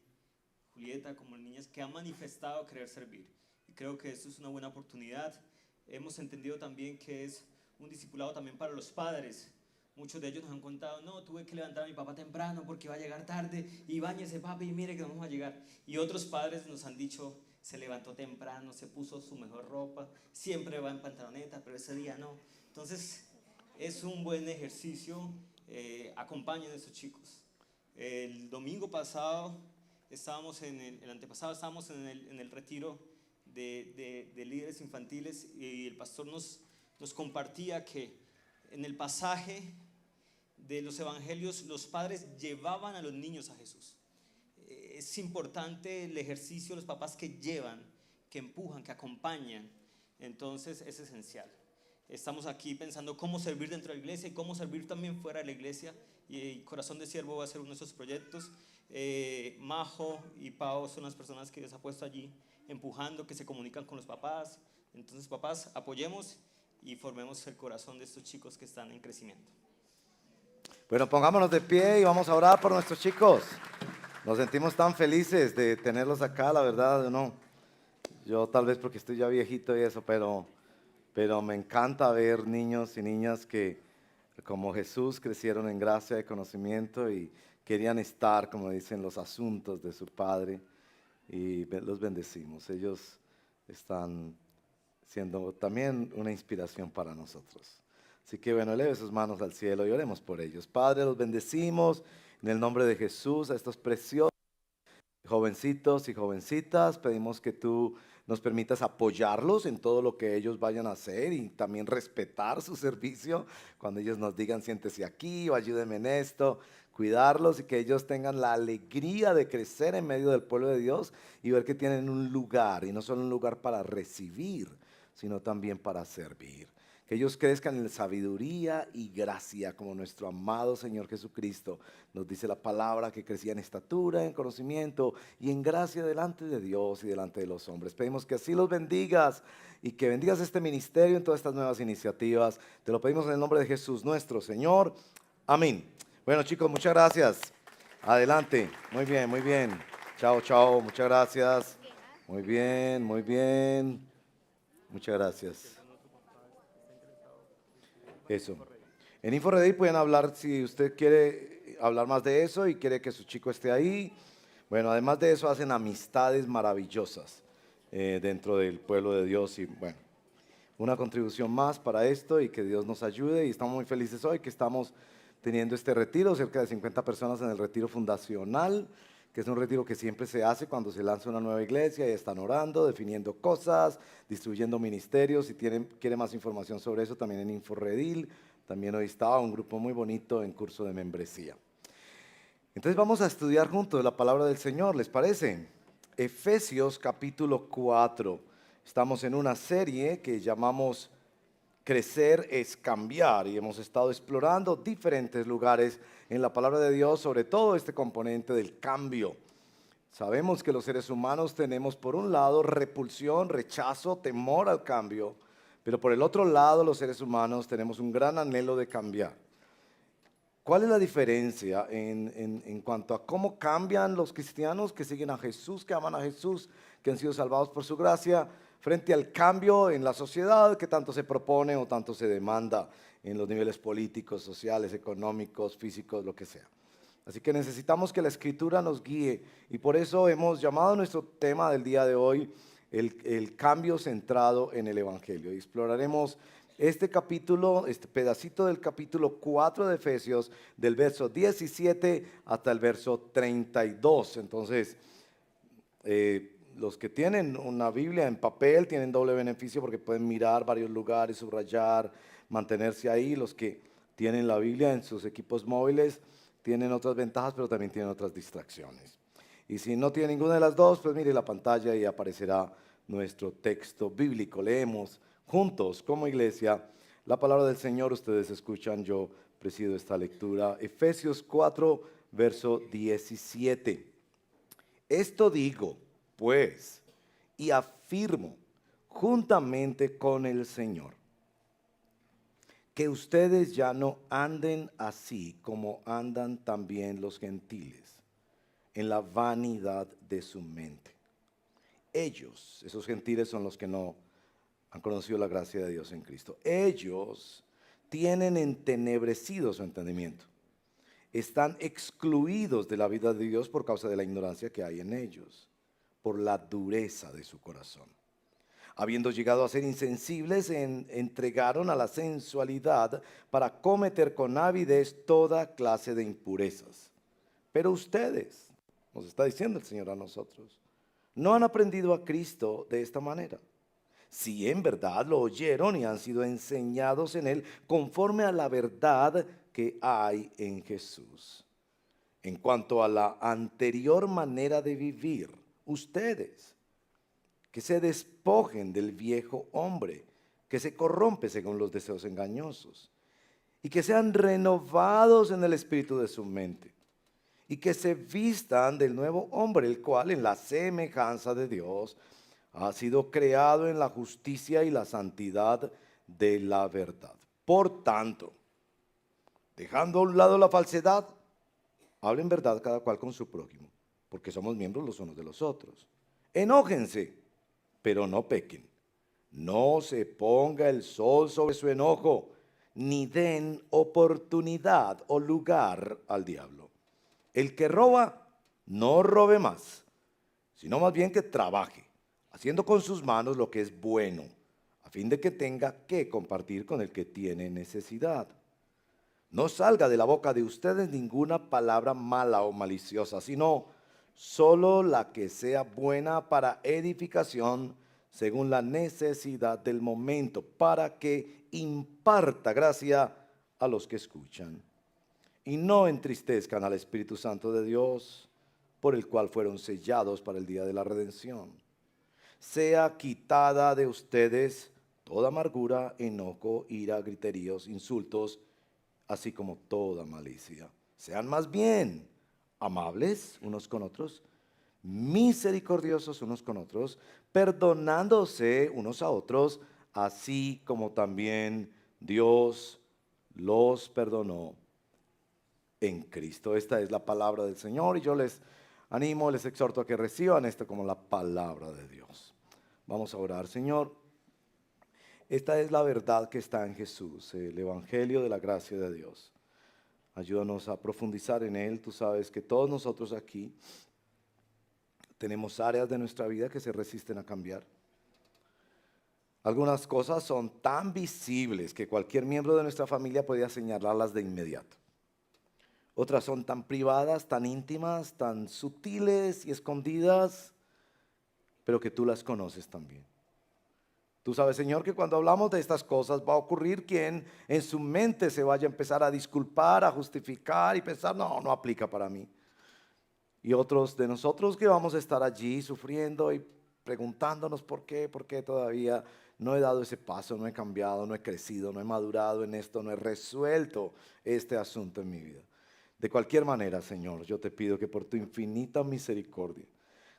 Julieta como niñas que han manifestado querer servir. Y creo que esto es una buena oportunidad. Hemos entendido también que es un discipulado también para los padres. Muchos de ellos nos han contado, no, tuve que levantar a mi papá temprano porque iba a llegar tarde, y báñese papi y mire que no vamos a llegar. Y otros padres nos han dicho, se levantó temprano, se puso su mejor ropa, siempre va en pantaloneta, pero ese día no. Entonces es un buen ejercicio, acompañen a estos chicos. El domingo pasado, el antepasado, estábamos en el retiro de líderes infantiles, y el pastor nos compartía que en el pasaje de los evangelios, los padres llevaban a los niños a Jesús. Es importante el ejercicio de los papás que llevan, que empujan, que acompañan. Entonces es esencial. Estamos aquí pensando cómo servir dentro de la iglesia y cómo servir también fuera de la iglesia. Y Corazón de Siervo va a ser uno de esos proyectos. Majo y Pau son las personas que Dios ha puesto allí, empujando, que se comunican con los papás. Entonces, papás, apoyemos y formemos el corazón de estos chicos que están en crecimiento. Bueno, pongámonos de pie y vamos a orar por nuestros chicos. Nos sentimos tan felices de tenerlos acá, la verdad, ¿no? Yo tal vez porque estoy ya viejito y eso, pero me encanta ver niños y niñas que como Jesús crecieron en gracia y conocimiento y querían estar, como dicen, los asuntos de su Padre, y los bendecimos. Ellos están siendo también una inspiración para nosotros. Así que bueno, eleve sus manos al cielo y oremos por ellos. Padre, los bendecimos en el nombre de Jesús a estos preciosos jovencitos y jovencitas. Pedimos que tú nos permitas apoyarlos en todo lo que ellos vayan a hacer y también respetar su servicio. Cuando ellos nos digan siéntese aquí o ayúdeme en esto, cuidarlos y que ellos tengan la alegría de crecer en medio del pueblo de Dios y ver que tienen un lugar, y no solo un lugar para recibir, sino también para servir. Que ellos crezcan en sabiduría y gracia, como nuestro amado Señor Jesucristo nos dice la palabra, que crecía en estatura, en conocimiento y en gracia delante de Dios y delante de los hombres. Pedimos que así los bendigas y que bendigas este ministerio en todas estas nuevas iniciativas. Te lo pedimos en el nombre de Jesús nuestro Señor. Amén. Bueno, chicos, muchas gracias. Adelante. Muy bien, muy bien. Chao, chao. Muchas gracias. Muy bien, muy bien. Muchas gracias. Eso. En InfoRedil pueden hablar si usted quiere hablar más de eso y quiere que su chico esté ahí. Bueno, además de eso hacen amistades maravillosas dentro del pueblo de Dios, y bueno, una contribución más para esto, y que Dios nos ayude. Y estamos muy felices hoy que estamos teniendo este retiro, cerca de 50 personas en el retiro fundacional, que es un retiro que siempre se hace cuando se lanza una nueva iglesia, y están orando, definiendo cosas, distribuyendo ministerios. Si quiere más información sobre eso, también en InfoRedil. También hoy estaba un grupo muy bonito en curso de membresía. Entonces vamos a estudiar juntos la palabra del Señor, ¿les parece? Efesios capítulo 4. Estamos en una serie que llamamos Crecer es cambiar, y hemos estado explorando diferentes lugares en la palabra de Dios sobre todo este componente del cambio. Sabemos que los seres humanos tenemos por un lado repulsión, rechazo, temor al cambio, pero por el otro lado los seres humanos tenemos un gran anhelo de cambiar. ¿Cuál es la diferencia en cuanto a cómo cambian los cristianos que siguen a Jesús, que aman a Jesús, que han sido salvados por su gracia, frente al cambio en la sociedad que tanto se propone o tanto se demanda en los niveles políticos, sociales, económicos, físicos, lo que sea? Así que necesitamos que la Escritura nos guíe, y por eso hemos llamado nuestro tema del día de hoy el cambio centrado en el Evangelio. Y exploraremos este capítulo, este pedacito del capítulo 4 de Efesios, del verso 17 hasta el verso 32. Entonces, Los que tienen una Biblia en papel tienen doble beneficio porque pueden mirar varios lugares, subrayar, mantenerse ahí. Los que tienen la Biblia en sus equipos móviles tienen otras ventajas, pero también tienen otras distracciones. Y si no tiene ninguna de las dos, pues mire la pantalla y aparecerá nuestro texto bíblico. Leemos juntos como iglesia la palabra del Señor. Ustedes escuchan, yo presido esta lectura. Efesios 4, verso 17. Esto digo, pues, y afirmo juntamente con el Señor, que ustedes ya no anden así como andan también los gentiles, en la vanidad de su mente. Ellos, esos gentiles son los que no han conocido la gracia de Dios en Cristo. Ellos tienen entenebrecido su entendimiento. Están excluidos de la vida de Dios por causa de la ignorancia que hay en ellos, por la dureza de su corazón. Habiendo llegado a ser insensibles, entregaron a la sensualidad para cometer con avidez toda clase de impurezas. Pero ustedes, nos está diciendo el Señor a nosotros, no han aprendido a Cristo de esta manera. Si en verdad lo oyeron y han sido enseñados en Él conforme a la verdad que hay en Jesús. En cuanto a la anterior manera de vivir, ustedes, que se despojen del viejo hombre, que se corrompe según los deseos engañosos, y que sean renovados en el espíritu de su mente, y que se vistan del nuevo hombre, el cual en la semejanza de Dios ha sido creado en la justicia y la santidad de la verdad. Por tanto, dejando a un lado la falsedad, hablen verdad cada cual con su prójimo, porque somos miembros los unos de los otros. Enójense, pero no pequen. No se ponga el sol sobre su enojo, ni den oportunidad o lugar al diablo. El que roba, no robe más, sino más bien que trabaje, haciendo con sus manos lo que es bueno, a fin de que tenga que compartir con el que tiene necesidad. No salga de la boca de ustedes ninguna palabra mala o maliciosa, sino solo la que sea buena para edificación según la necesidad del momento, para que imparta gracia a los que escuchan. Y no entristezcan al Espíritu Santo de Dios, por el cual fueron sellados para el día de la redención. Sea quitada de ustedes toda amargura, enojo, ira, griteríos, insultos, así como toda malicia. Sean más bien amables unos con otros, misericordiosos unos con otros, perdonándose unos a otros, así como también Dios los perdonó en Cristo. Esta es la palabra del Señor y yo les animo, les exhorto a que reciban esto como la palabra de Dios. Vamos a orar. Señor, esta es la verdad que está en Jesús, el evangelio de la gracia de Dios. Ayúdanos a profundizar en él. Tú sabes que todos nosotros aquí tenemos áreas de nuestra vida que se resisten a cambiar. Algunas cosas son tan visibles que cualquier miembro de nuestra familia podría señalarlas de inmediato. Otras son tan privadas, tan íntimas, tan sutiles y escondidas, pero que tú las conoces también. Tú sabes, Señor, que cuando hablamos de estas cosas va a ocurrir quien en su mente se vaya a empezar a disculpar, a justificar y pensar, no aplica para mí. Y otros de nosotros que vamos a estar allí sufriendo y preguntándonos por qué todavía no he dado ese paso, no he cambiado, no he crecido, no he madurado en esto, no he resuelto este asunto en mi vida. De cualquier manera, Señor, yo te pido que por tu infinita misericordia,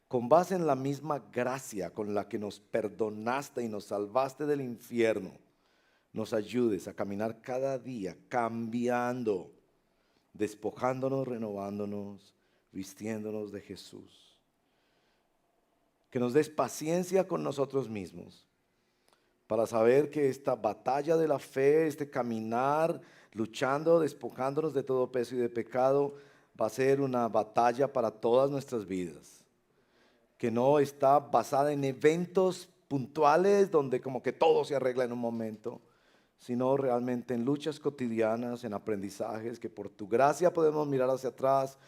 con base en la misma gracia con la que nos perdonaste y nos salvaste del infierno, nos ayudes a caminar cada día cambiando, despojándonos, renovándonos, vistiéndonos de Jesús. Que nos des paciencia con nosotros mismos para saber que esta batalla de la fe, este caminar, luchando, despojándonos de todo peso y de pecado, va a ser una batalla para todas nuestras vidas. Que no está basada en eventos puntuales donde como que todo se arregla en un momento, sino realmente en luchas cotidianas, en aprendizajes, que por tu gracia podemos mirar hacia atrás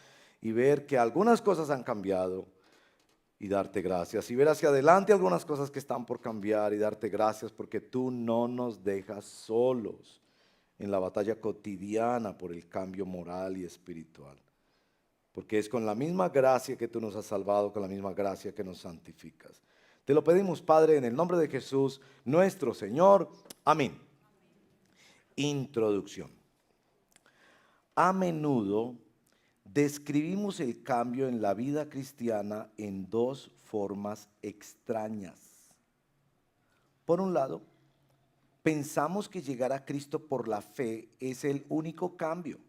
y ver que algunas cosas han cambiado, y darte gracias. Y ver hacia adelante algunas cosas que están por cambiar y darte gracias porque tú no nos dejas solos en la batalla cotidiana por el cambio moral y espiritual. Porque es con la misma gracia que tú nos has salvado, con la misma gracia que nos santificas. Te lo pedimos, Padre, en el nombre de Jesús, nuestro Señor. Amén. Introducción. A menudo describimos el cambio en la vida cristiana en dos formas extrañas. Por un lado, pensamos que llegar a Cristo por la fe es el único cambio,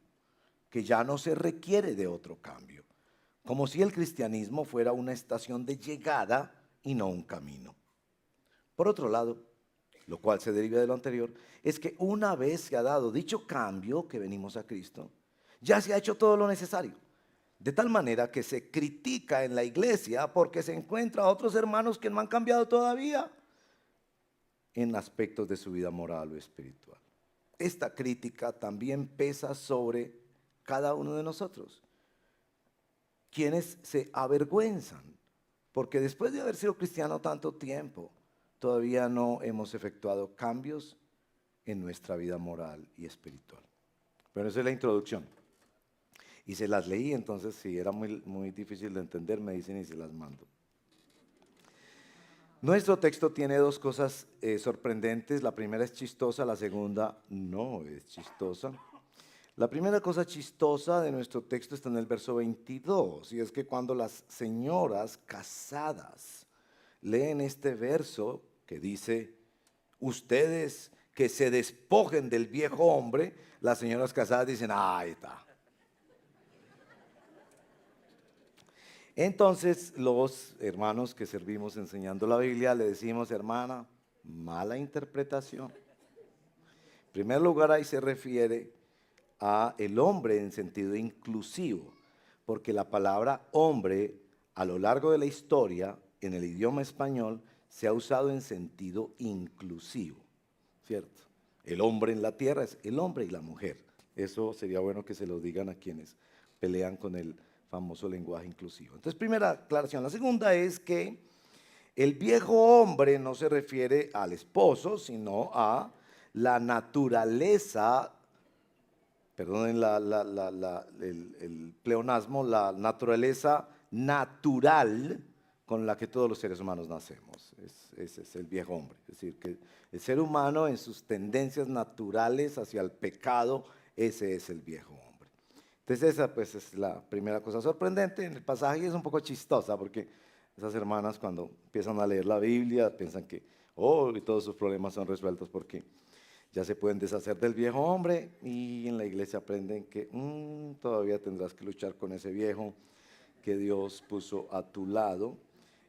que ya no se requiere de otro cambio, como si el cristianismo fuera una estación de llegada y no un camino. Por otro lado, lo cual se deriva de lo anterior, es que una vez se ha dado dicho cambio que venimos a Cristo, ya se ha hecho todo lo necesario, de tal manera que se critica en la iglesia porque se encuentra a otros hermanos que no han cambiado todavía en aspectos de su vida moral o espiritual. Esta crítica también pesa sobre cada uno de nosotros, quienes se avergüenzan porque después de haber sido cristiano tanto tiempo, todavía no hemos efectuado cambios en nuestra vida moral y espiritual. Pero esa es la introducción. Y se las leí, entonces si era muy difícil de entender, me dicen y se las mando. Nuestro texto tiene dos cosas sorprendentes. La primera es chistosa, la segunda no es chistosa. La primera cosa chistosa de nuestro texto está en el verso 22, y es que cuando las señoras casadas leen este verso que dice, ustedes que se despojen del viejo hombre, las señoras casadas dicen, ahí está. Entonces los hermanos que servimos enseñando la Biblia le decimos, hermana, mala interpretación. En primer lugar, ahí se refiere a el hombre en sentido inclusivo, porque la palabra hombre a lo largo de la historia en el idioma español se ha usado en sentido inclusivo, ¿cierto? El hombre en la tierra es el hombre y la mujer. Eso sería bueno que se lo digan a quienes pelean con el famoso lenguaje inclusivo. Entonces, primera aclaración. La segunda es que el viejo hombre no se refiere al esposo, sino a la naturaleza, perdonen el pleonasmo, la naturaleza natural con la que todos los seres humanos nacemos. Ese es el viejo hombre. Es decir, que el ser humano en sus tendencias naturales hacia el pecado, ese es el viejo hombre. Entonces esa pues es la primera cosa sorprendente en el pasaje, y es un poco chistosa porque esas hermanas cuando empiezan a leer la Biblia piensan que y todos sus problemas son resueltos porque ya se pueden deshacer del viejo hombre, y en la iglesia aprenden que todavía tendrás que luchar con ese viejo que Dios puso a tu lado.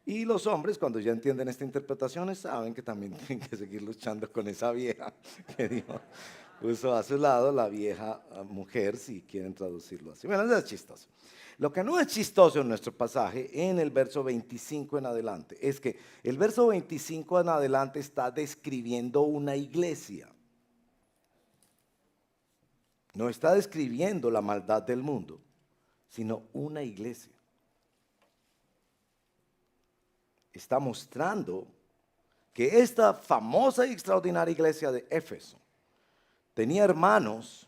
Y los hombres, cuando ya entienden esta interpretación, saben que también tienen que seguir luchando con esa vieja que Dios puso a su lado, la vieja mujer, si quieren traducirlo así. Bueno, eso es chistoso. Lo que no es chistoso en nuestro pasaje, en el verso 25 en adelante, es que el verso 25 en adelante está describiendo una iglesia. No está describiendo la maldad del mundo, sino una iglesia. Está mostrando que esta famosa y extraordinaria iglesia de Éfeso tenía hermanos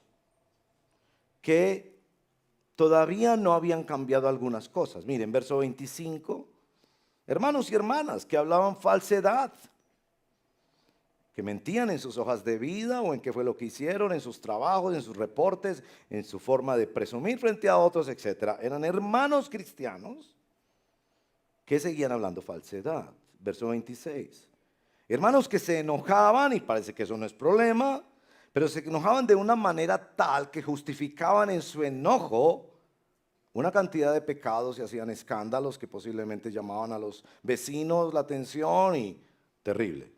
que todavía no habían cambiado algunas cosas. Miren, verso 25, hermanos y hermanas que hablaban falsedad, que mentían en sus hojas de vida o en qué fue lo que hicieron, en sus trabajos, en sus reportes, en su forma de presumir frente a otros, etc. Eran hermanos cristianos que seguían hablando falsedad. Verso 26. Hermanos que se enojaban, y parece que eso no es problema, pero se enojaban de una manera tal que justificaban en su enojo una cantidad de pecados y hacían escándalos que posiblemente llamaban a los vecinos la atención, y terrible.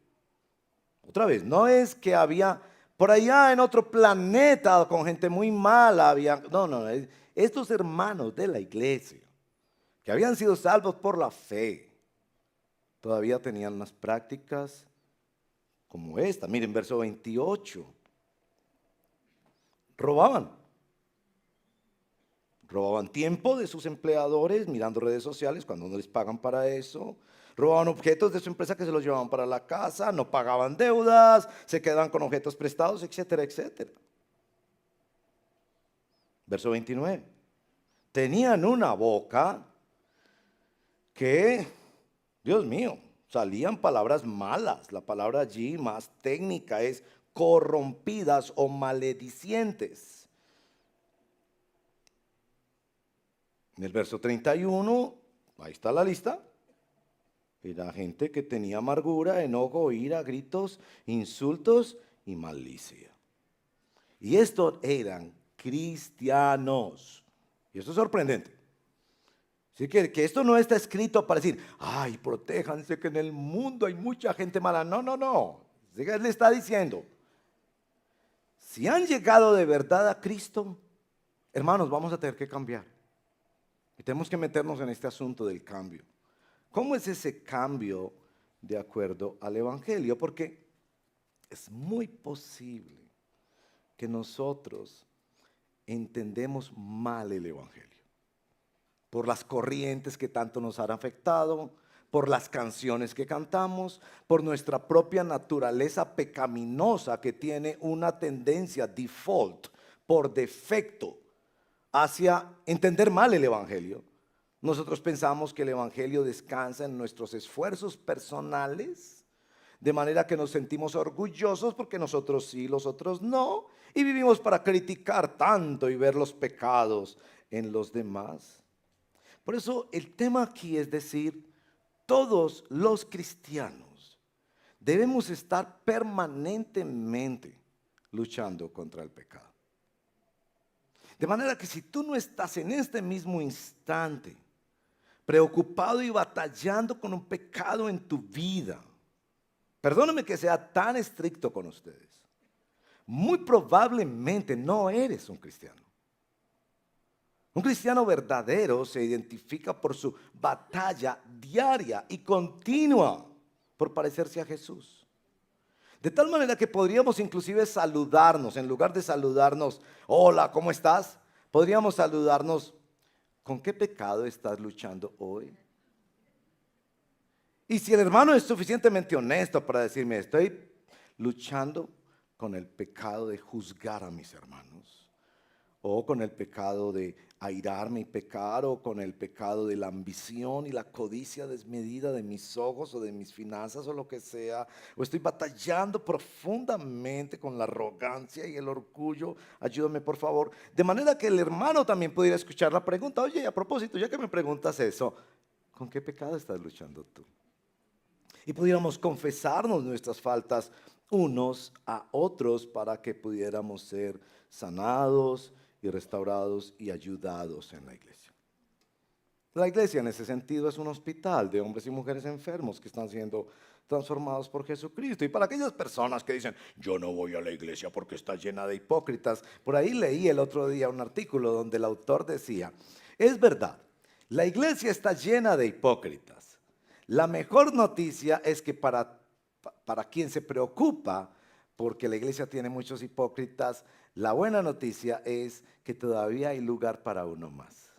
Otra vez, no es que había por allá en otro planeta con gente muy mala, no, estos hermanos de la iglesia que habían sido salvos por la fe, todavía tenían unas prácticas como esta. Miren, verso 28. Robaban Robaban tiempo de sus empleadores mirando redes sociales cuando no les pagan para eso. Robaban objetos de su empresa que se los llevaban para la casa, no pagaban deudas, se quedaban con objetos prestados, etcétera, etcétera. Verso 29. Tenían una boca que, Dios mío, salían palabras malas. La palabra allí más técnica es corrompidas o maledicientes. En el verso 31, ahí está la lista. Era gente que tenía amargura, enojo, ira, gritos, insultos y malicia. Y estos eran cristianos. Y esto es sorprendente. Así que esto no está escrito para decir, ay, protéjanse que en el mundo hay mucha gente mala. No, no, no. Él le está diciendo, si han llegado de verdad a Cristo, hermanos, vamos a tener que cambiar. Y tenemos que meternos en este asunto del cambio. ¿Cómo es ese cambio de acuerdo al Evangelio? Porque es muy posible que nosotros entendemos mal el Evangelio. Por las corrientes que tanto nos han afectado, por las canciones que cantamos, por nuestra propia naturaleza pecaminosa que tiene una tendencia default, por defecto, hacia entender mal el Evangelio. Nosotros pensamos que el Evangelio descansa en nuestros esfuerzos personales, de manera que nos sentimos orgullosos porque nosotros sí, los otros no, y vivimos para criticar tanto y ver los pecados en los demás. Por eso el tema aquí es decir, todos los cristianos debemos estar permanentemente luchando contra el pecado. De manera que si tú no estás en este mismo instante preocupado y batallando con un pecado en tu vida, perdóname que sea tan estricto con ustedes, muy probablemente no eres un cristiano. Un cristiano verdadero se identifica por su batalla diaria y continua por parecerse a Jesús. De tal manera que podríamos inclusive saludarnos, en lugar de saludarnos, hola, ¿cómo estás? Podríamos saludarnos, ¿con qué pecado estás luchando hoy? Y si el hermano es suficientemente honesto para decirme, estoy luchando con el pecado de juzgar a mis hermanos, o con el pecado de airarme y pecar, o con el pecado de la ambición y la codicia desmedida de mis ojos o de mis finanzas o lo que sea, o estoy batallando profundamente con la arrogancia y el orgullo, ayúdame por favor. De manera que el hermano también pudiera escuchar la pregunta, oye, a propósito, ya que me preguntas eso, ¿con qué pecado estás luchando tú? Y pudiéramos confesarnos nuestras faltas unos a otros para que pudiéramos ser sanados y restaurados y ayudados en la iglesia. La iglesia en ese sentido es un hospital de hombres y mujeres enfermos que están siendo transformados por Jesucristo. Y para aquellas personas que dicen, yo no voy a la iglesia porque está llena de hipócritas, por ahí leí el otro día un artículo donde el autor decía, es verdad, la iglesia está llena de hipócritas. La mejor noticia es que para quien se preocupa porque la iglesia tiene muchos hipócritas, la buena noticia es que todavía hay lugar para uno más.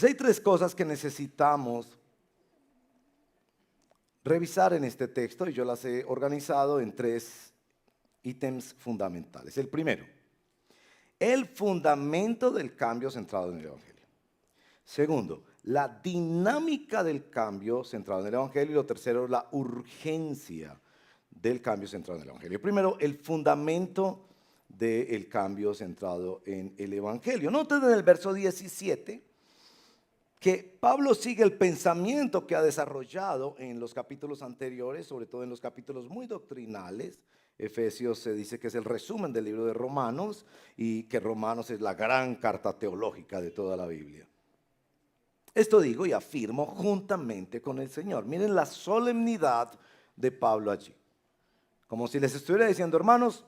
Hay tres cosas que necesitamos revisar en este texto y yo las he organizado en tres ítems fundamentales. El primero, el fundamento del cambio centrado en el Evangelio. Segundo, la dinámica del cambio centrado en el Evangelio. Y lo tercero, la urgencia del cambio centrado en el Evangelio. Primero, el fundamento del cambio centrado en el Evangelio. Noten en el verso 17 que Pablo sigue el pensamiento que ha desarrollado en los capítulos anteriores, sobre todo en los capítulos muy doctrinales. Efesios se dice que es el resumen del libro de Romanos y que Romanos es la gran carta teológica de toda la Biblia. Esto digo y afirmo juntamente con el Señor. Miren la solemnidad de Pablo allí. Como si les estuviera diciendo, hermanos,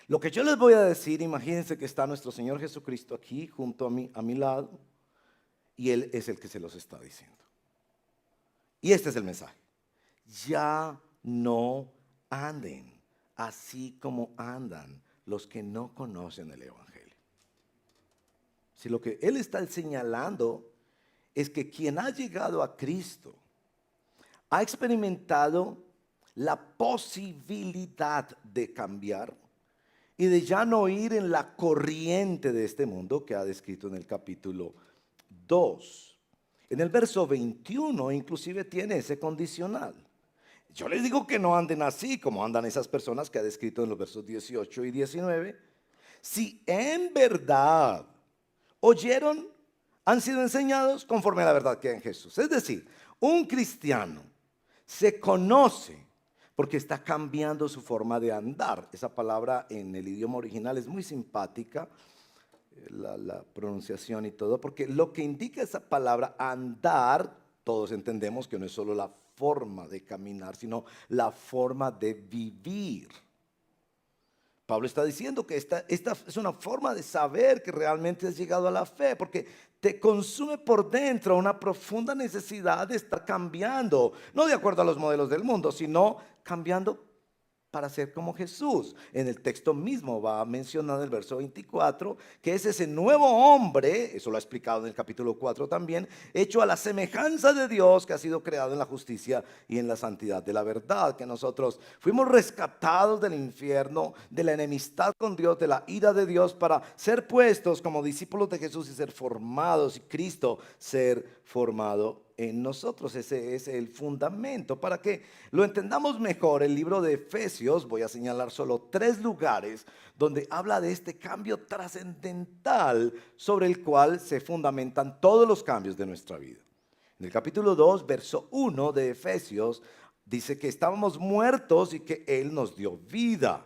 lo que yo les voy a decir, imagínense que está nuestro Señor Jesucristo aquí junto a mi lado, y Él es el que se los está diciendo. Y este es el mensaje. Ya no anden así como andan los que no conocen el Evangelio. Si lo que él está señalando es que quien ha llegado a Cristo ha experimentado la posibilidad de cambiar y de ya no ir en la corriente de este mundo que ha descrito en el capítulo 2. En el verso 21 inclusive tiene ese condicional. Yo les digo que no anden así como andan esas personas que ha descrito en los versos 18 y 19. Si en verdad oyeron, han sido enseñados conforme a la verdad que hay en Jesús. Es decir, un cristiano se conoce porque está cambiando su forma de andar. Esa palabra en el idioma original es muy simpática, la pronunciación y todo, porque lo que indica esa palabra andar, todos entendemos que no es solo la forma de caminar, sino la forma de vivir. Pablo está diciendo que esta es una forma de saber que realmente has llegado a la fe, porque te consume por dentro una profunda necesidad de estar cambiando, no de acuerdo a los modelos del mundo, sino cambiando para ser como Jesús. En el texto mismo va a mencionar en el verso 24 que es ese nuevo hombre, eso lo ha explicado en el capítulo 4 también, hecho a la semejanza de Dios, que ha sido creado en la justicia y en la santidad de la verdad, que nosotros fuimos rescatados del infierno, de la enemistad con Dios, de la ira de Dios, para ser puestos como discípulos de Jesús y ser formados, y Cristo ser formado en nosotros. Ese es el fundamento. Para que lo entendamos mejor, el libro de Efesios, voy a señalar solo 3 lugares donde habla de este cambio trascendental sobre el cual se fundamentan todos los cambios de nuestra vida. En el capítulo 2, verso 1 de Efesios, dice que estábamos muertos y que Él nos dio vida.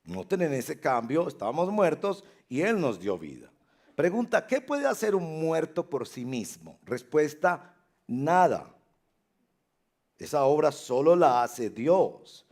Noten en ese cambio, estábamos muertos y Él nos dio vida. Pregunta, ¿qué puede hacer un muerto por sí mismo? Respuesta, nada. Esa obra solo la hace Dios.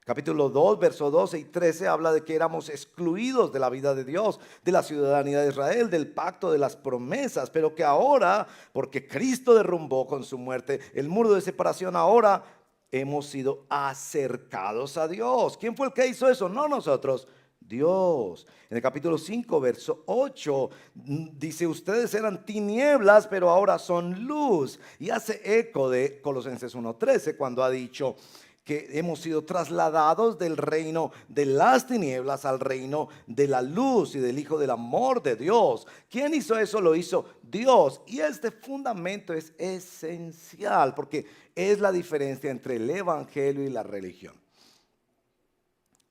Capítulo 2, verso 12 y 13 habla de que éramos excluidos de la vida de Dios, de la ciudadanía de Israel, del pacto, de las promesas, pero que ahora, porque Cristo derrumbó con su muerte el muro de separación, ahora hemos sido acercados a Dios. ¿Quién fue el que hizo eso? No nosotros, Dios. En el capítulo 5, verso 8, dice, ustedes eran tinieblas, pero ahora son luz. Y hace eco de Colosenses 1:13, cuando ha dicho que hemos sido trasladados del reino de las tinieblas al reino de la luz y del Hijo del amor de Dios. ¿Quién hizo eso? Lo hizo Dios. Y este fundamento es esencial, porque es la diferencia entre el evangelio y la religión.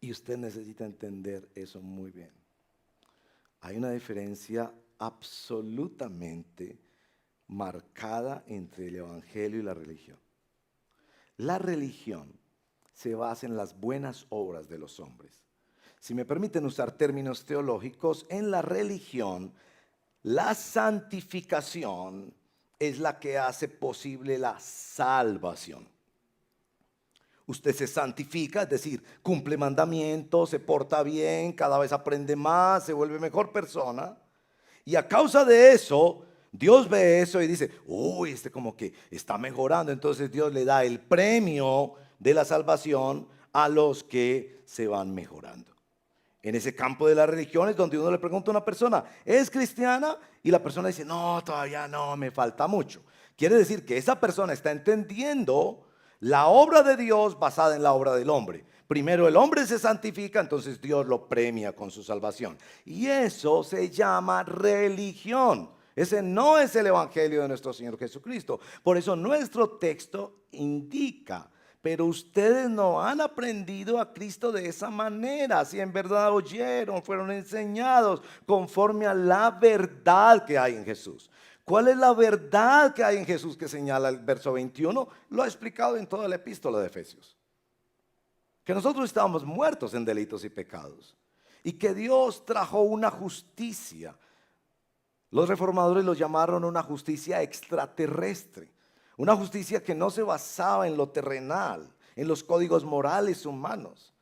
Y usted necesita entender eso muy bien. Hay una diferencia absolutamente marcada entre el evangelio y la religión. La religión se basa en las buenas obras de los hombres. Si me permiten usar términos teológicos, en la religión, la santificación es la que hace posible la salvación. Usted se santifica, es decir, cumple mandamientos, se porta bien, cada vez aprende más, se vuelve mejor persona. Y a causa de eso, Dios ve eso y dice, uy, este como que está mejorando. Entonces Dios le da el premio de la salvación a los que se van mejorando. En ese campo de la religión es donde uno le pregunta a una persona, ¿es cristiana? Y la persona dice, no, todavía no, me falta mucho. Quiere decir que esa persona está entendiendo la obra de Dios basada en la obra del hombre. Primero el hombre se santifica, entonces Dios lo premia con su salvación. Y eso se llama religión. Ese no es el evangelio de nuestro Señor Jesucristo. Por eso nuestro texto indica, pero ustedes no han aprendido a Cristo de esa manera. Si en verdad oyeron, fueron enseñados conforme a la verdad que hay en Jesús. ¿Cuál es la verdad que hay en Jesús que señala el verso 21? Lo ha explicado en toda la epístola de Efesios. Que nosotros estábamos muertos en delitos y pecados. Y que Dios trajo una justicia. Los reformadores lo llamaron una justicia extraterrestre. Una justicia que no se basaba en lo terrenal, en los códigos morales humanos.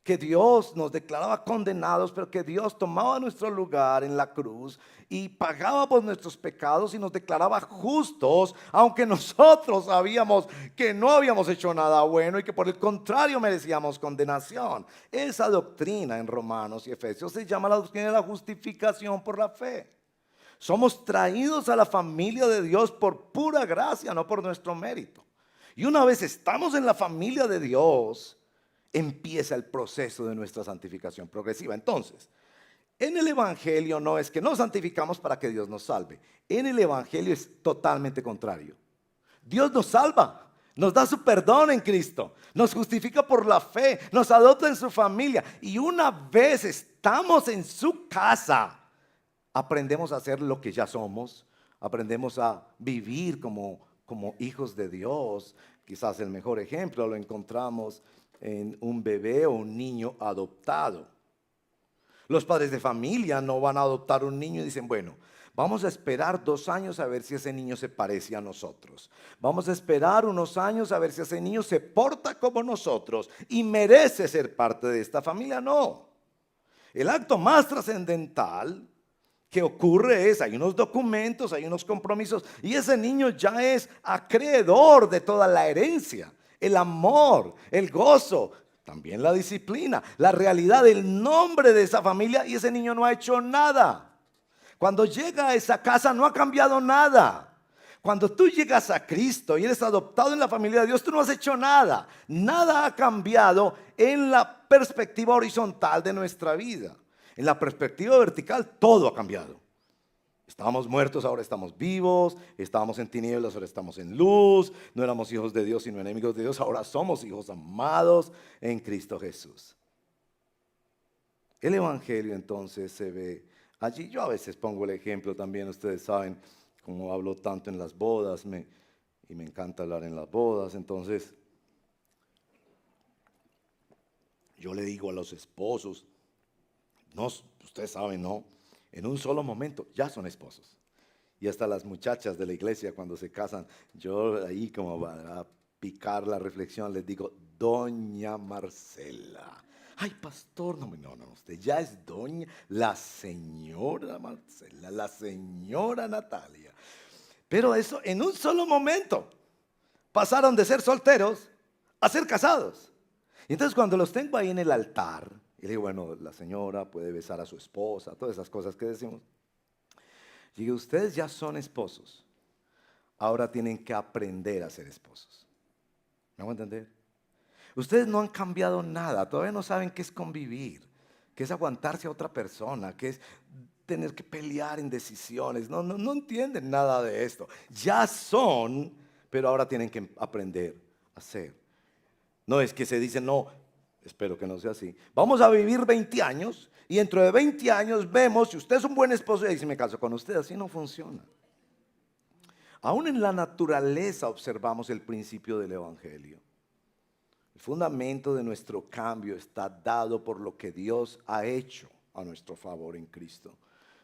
que Dios nos declaraba condenados, pero que Dios tomaba nuestro lugar en la cruz y pagaba por nuestros pecados y nos declaraba justos, aunque nosotros sabíamos que no habíamos hecho nada bueno y que por el contrario merecíamos condenación. Esa doctrina en Romanos y Efesios se llama la doctrina de la justificación por la fe. Somos traídos a la familia de Dios por pura gracia, no por nuestro mérito. Y una vez estamos en la familia de Dios, empieza el proceso de nuestra santificación progresiva. Entonces, en el Evangelio no es que nos santificamos para que Dios nos salve. En el Evangelio es totalmente contrario. Dios nos salva, nos da su perdón en Cristo, nos justifica por la fe, nos adopta en su familia. Y una vez estamos en su casa, aprendemos a hacer lo que ya somos, aprendemos a vivir como hijos de Dios. Quizás el mejor ejemplo lo encontramos en un bebé o un niño adoptado. Los padres de familia no van a adoptar un niño y dicen, bueno, vamos a esperar 2 años a ver si ese niño se parece a nosotros. Vamos a esperar unos años a ver si ese niño se porta como nosotros y merece ser parte de esta familia. No. El acto más trascendental que ocurre es, hay unos documentos, hay unos compromisos y ese niño ya es acreedor de toda la herencia. El amor, el gozo, también la disciplina, la realidad, el nombre de esa familia, y ese niño no ha hecho nada. Cuando llega a esa casa no ha cambiado nada. Cuando tú llegas a Cristo y eres adoptado en la familia de Dios, tú no has hecho nada. Nada ha cambiado en la perspectiva horizontal de nuestra vida. En la perspectiva vertical todo ha cambiado. Estábamos muertos, ahora estamos vivos. Estábamos en tinieblas, ahora estamos en luz. No éramos hijos de Dios, sino enemigos de Dios. Ahora somos hijos amados en Cristo Jesús. El Evangelio entonces se ve allí. Yo a veces pongo el ejemplo también. Ustedes saben, como hablo tanto en las bodas, y me encanta hablar en las bodas. Entonces, yo le digo a los esposos, no, ustedes saben, ¿no? En un solo momento ya son esposos. Y hasta las muchachas de la iglesia cuando se casan, yo ahí como para picar la reflexión les digo, doña Marcela. Ay, pastor, no, usted ya es doña, la señora Marcela, la señora Natalia. Pero eso en un solo momento pasaron de ser solteros a ser casados. Y entonces cuando los tengo ahí en el altar, y le digo, bueno, la señora puede besar a su esposa, todas esas cosas que decimos. Y digo, ustedes ya son esposos, ahora tienen que aprender a ser esposos. ¿Me van a entender? Ustedes no han cambiado nada, todavía no saben qué es convivir, qué es aguantarse a otra persona, qué es tener que pelear en decisiones. No entienden nada de esto. Ya son, pero ahora tienen que aprender a ser. No es que se dicen, no. Espero que no sea así. Vamos a vivir 20 años y dentro de 20 años vemos si usted es un buen esposo y si me caso con usted. Así no funciona. Aún en la naturaleza observamos el principio del Evangelio. El fundamento de nuestro cambio está dado por lo que Dios ha hecho a nuestro favor en Cristo,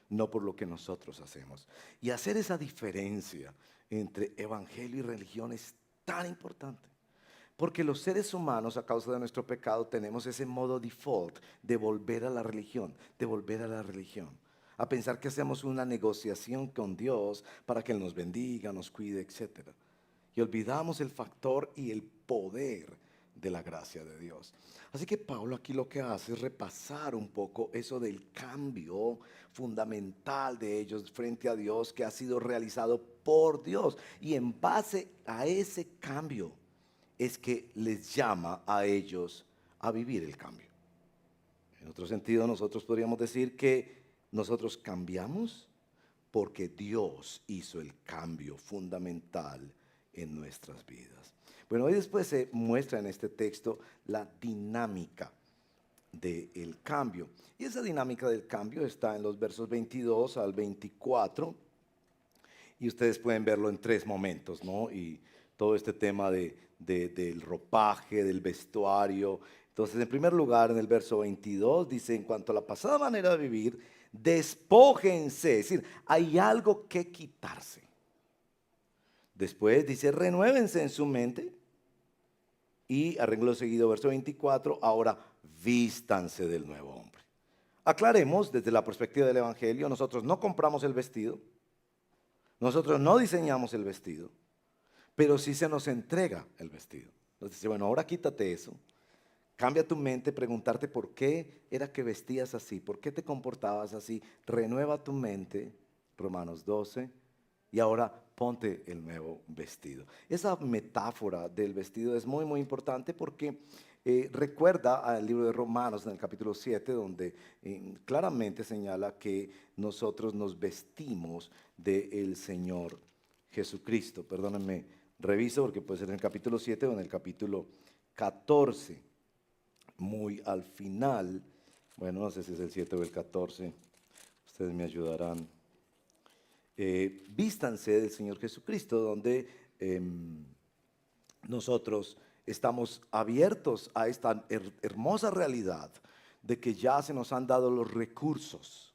no por lo que nosotros hacemos. Y hacer esa diferencia entre Evangelio y religión es tan importante. Porque los seres humanos, a causa de nuestro pecado, tenemos ese modo default de volver a la religión, a pensar que hacemos una negociación con Dios para que Él nos bendiga, nos cuide, etc. Y olvidamos el factor y el poder de la gracia de Dios. Así que Pablo aquí lo que hace es repasar un poco eso del cambio fundamental de ellos frente a Dios que ha sido realizado por Dios. Y en base a ese cambio es que les llama a ellos a vivir el cambio. En otro sentido, nosotros podríamos decir que nosotros cambiamos porque Dios hizo el cambio fundamental en nuestras vidas. Bueno, hoy después se muestra en este texto la dinámica del cambio. Y esa dinámica del cambio está en los versos 22 al 24. Y ustedes pueden verlo en 3 momentos, ¿no? Y todo este tema del ropaje, del vestuario. Entonces, en primer lugar, en el verso 22 dice, en cuanto a la pasada manera de vivir, despójense, es decir, hay algo que quitarse. Después dice, renuévense en su mente. Y a renglón seguido, verso 24, ahora vístanse del nuevo hombre. Aclaremos desde la perspectiva del Evangelio, nosotros no compramos el vestido, nosotros no diseñamos el vestido, pero sí se nos entrega el vestido. Nos dice, bueno, ahora quítate eso, cambia tu mente, preguntarte por qué era que vestías así, por qué te comportabas así, renueva tu mente, Romanos 12, y ahora ponte el nuevo vestido. Esa metáfora del vestido es muy, muy importante porque recuerda al libro de Romanos en el capítulo 7, donde claramente señala que nosotros nos vestimos del Señor Jesucristo. Perdónenme, reviso porque puede ser en el capítulo 7 o en el capítulo 14. Muy al final, bueno, no sé si es el 7 o el 14, ustedes me ayudarán. Vístanse del Señor Jesucristo, donde nosotros estamos abiertos a esta hermosa realidad de que ya se nos han dado los recursos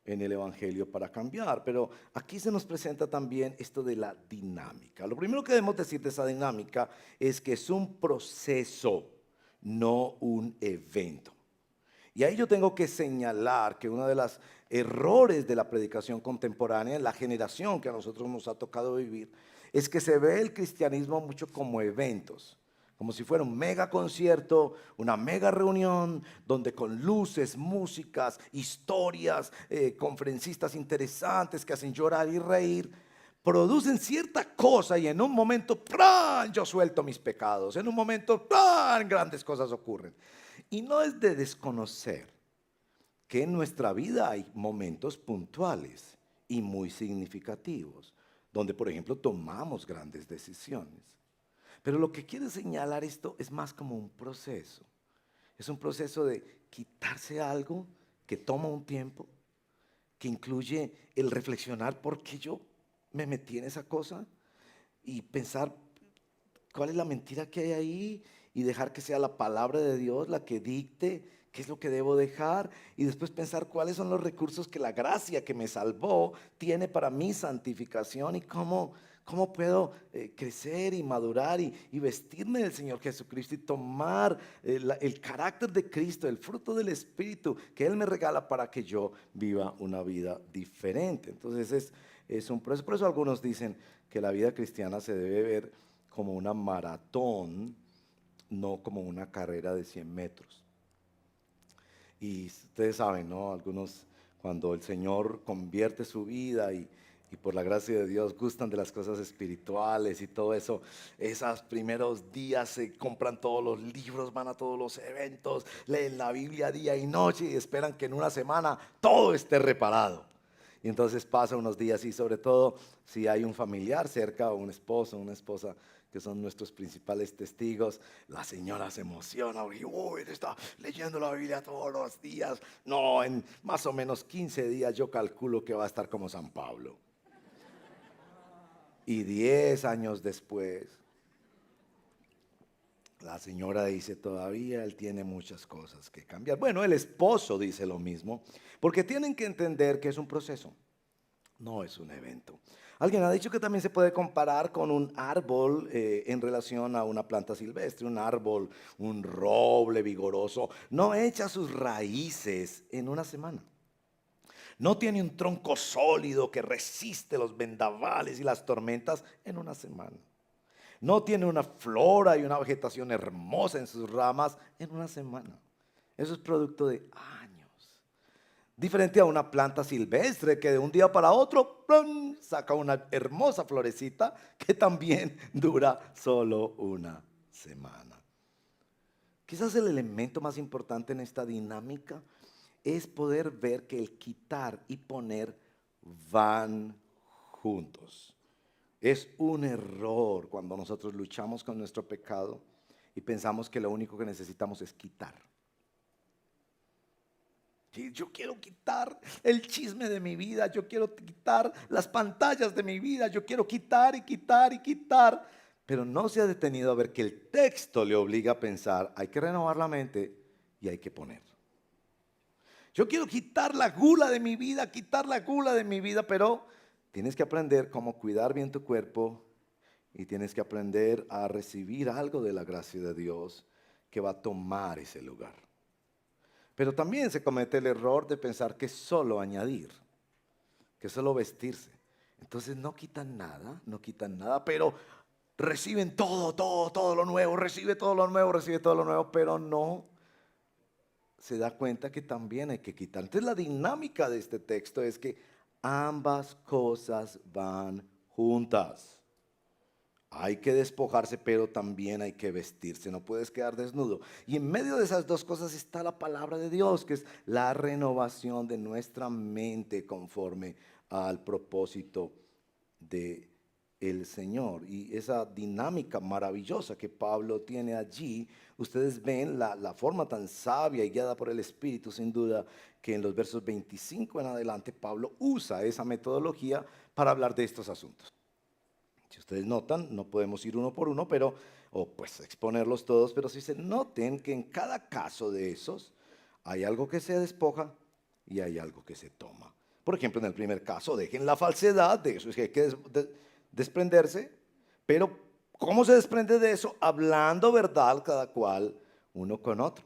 en el Evangelio para cambiar. Pero aquí se nos presenta también esto de la dinámica. Lo primero que debemos decir de esa dinámica es que es un proceso, no un evento. Y ahí yo tengo que señalar que uno de los errores de la predicación contemporánea, en la generación que a nosotros nos ha tocado vivir, es que se ve el cristianismo mucho como eventos, como si fuera un mega concierto, una mega reunión, donde con luces, músicas, historias, conferencistas interesantes que hacen llorar y reír, producen cierta cosa y en un momento, ¡pran!, yo suelto mis pecados, en un momento, ¡pran!, grandes cosas ocurren. Y no es de desconocer que en nuestra vida hay momentos puntuales y muy significativos, donde por ejemplo tomamos grandes decisiones. Pero lo que quiere señalar esto es más como un proceso. Es un proceso de quitarse algo que toma un tiempo, que incluye el reflexionar por qué yo me metí en esa cosa y pensar cuál es la mentira que hay ahí y dejar que sea la palabra de Dios la que dicte qué es lo que debo dejar y después pensar cuáles son los recursos que la gracia que me salvó tiene para mi santificación y cómo puedo crecer y madurar y vestirme del Señor Jesucristo y tomar el carácter de Cristo, el fruto del Espíritu que Él me regala para que yo viva una vida diferente. Entonces es un proceso. Por eso algunos dicen que la vida cristiana se debe ver como una maratón, no como una carrera de 100 metros. Y ustedes saben, ¿no? Algunos cuando el Señor convierte su vida y por la gracia de Dios gustan de las cosas espirituales y todo eso, esos primeros días se compran todos los libros, van a todos los eventos, leen la Biblia día y noche y esperan que en una semana todo esté reparado. Y entonces pasa unos días y sobre todo si hay un familiar cerca o un esposo, una esposa que son nuestros principales testigos, la señora se emociona, uy, está leyendo la Biblia todos los días. No, en más o menos 15 días yo calculo que va a estar como San Pablo. Y 10 años después, la señora dice, todavía él tiene muchas cosas que cambiar. Bueno, el esposo dice lo mismo, porque tienen que entender que es un proceso, no es un evento. Alguien ha dicho que también se puede comparar con un árbol en relación a una planta silvestre. Un árbol, un roble vigoroso, no echa sus raíces en una semana. No tiene un tronco sólido que resiste los vendavales y las tormentas en una semana. No tiene una flora y una vegetación hermosa en sus ramas en una semana. Eso es producto de años. Diferente a una planta silvestre que de un día para otro ¡plum!, saca una hermosa florecita que también dura solo una semana. Quizás el elemento más importante en esta dinámica es poder ver que el quitar y poner van juntos. Es un error cuando nosotros luchamos con nuestro pecado y pensamos que lo único que necesitamos es quitar. Yo quiero quitar el chisme de mi vida, yo quiero quitar las pantallas de mi vida, yo quiero quitar y quitar y quitar. Pero no se ha detenido a ver que el texto le obliga a pensar, hay que renovar la mente y hay que poner. Yo quiero quitar la gula de mi vida, pero tienes que aprender cómo cuidar bien tu cuerpo y tienes que aprender a recibir algo de la gracia de Dios que va a tomar ese lugar. Pero también se comete el error de pensar que es solo añadir, que es solo vestirse. Entonces no quitan nada, pero reciben todo lo nuevo, recibe todo lo nuevo, pero no se da cuenta que también hay que quitar. Entonces la dinámica de este texto es que ambas cosas van juntas. Hay que despojarse, pero también hay que vestirse. No puedes quedar desnudo. Y en medio de esas dos cosas está la palabra de Dios, que es la renovación de nuestra mente conforme al propósito de el Señor. Y esa dinámica maravillosa que Pablo tiene allí, ustedes ven la forma tan sabia y guiada por el Espíritu, sin duda, que en los versos 25 en adelante Pablo usa esa metodología para hablar de estos asuntos. Si ustedes notan, no podemos ir uno por uno, o pues exponerlos todos, pero si se noten que en cada caso de esos hay algo que se despoja y hay algo que se toma. Por ejemplo, en el primer caso, dejen la falsedad, de eso es que hay que desprenderse, pero ¿cómo se desprende de eso? Hablando verdad cada cual uno con otro.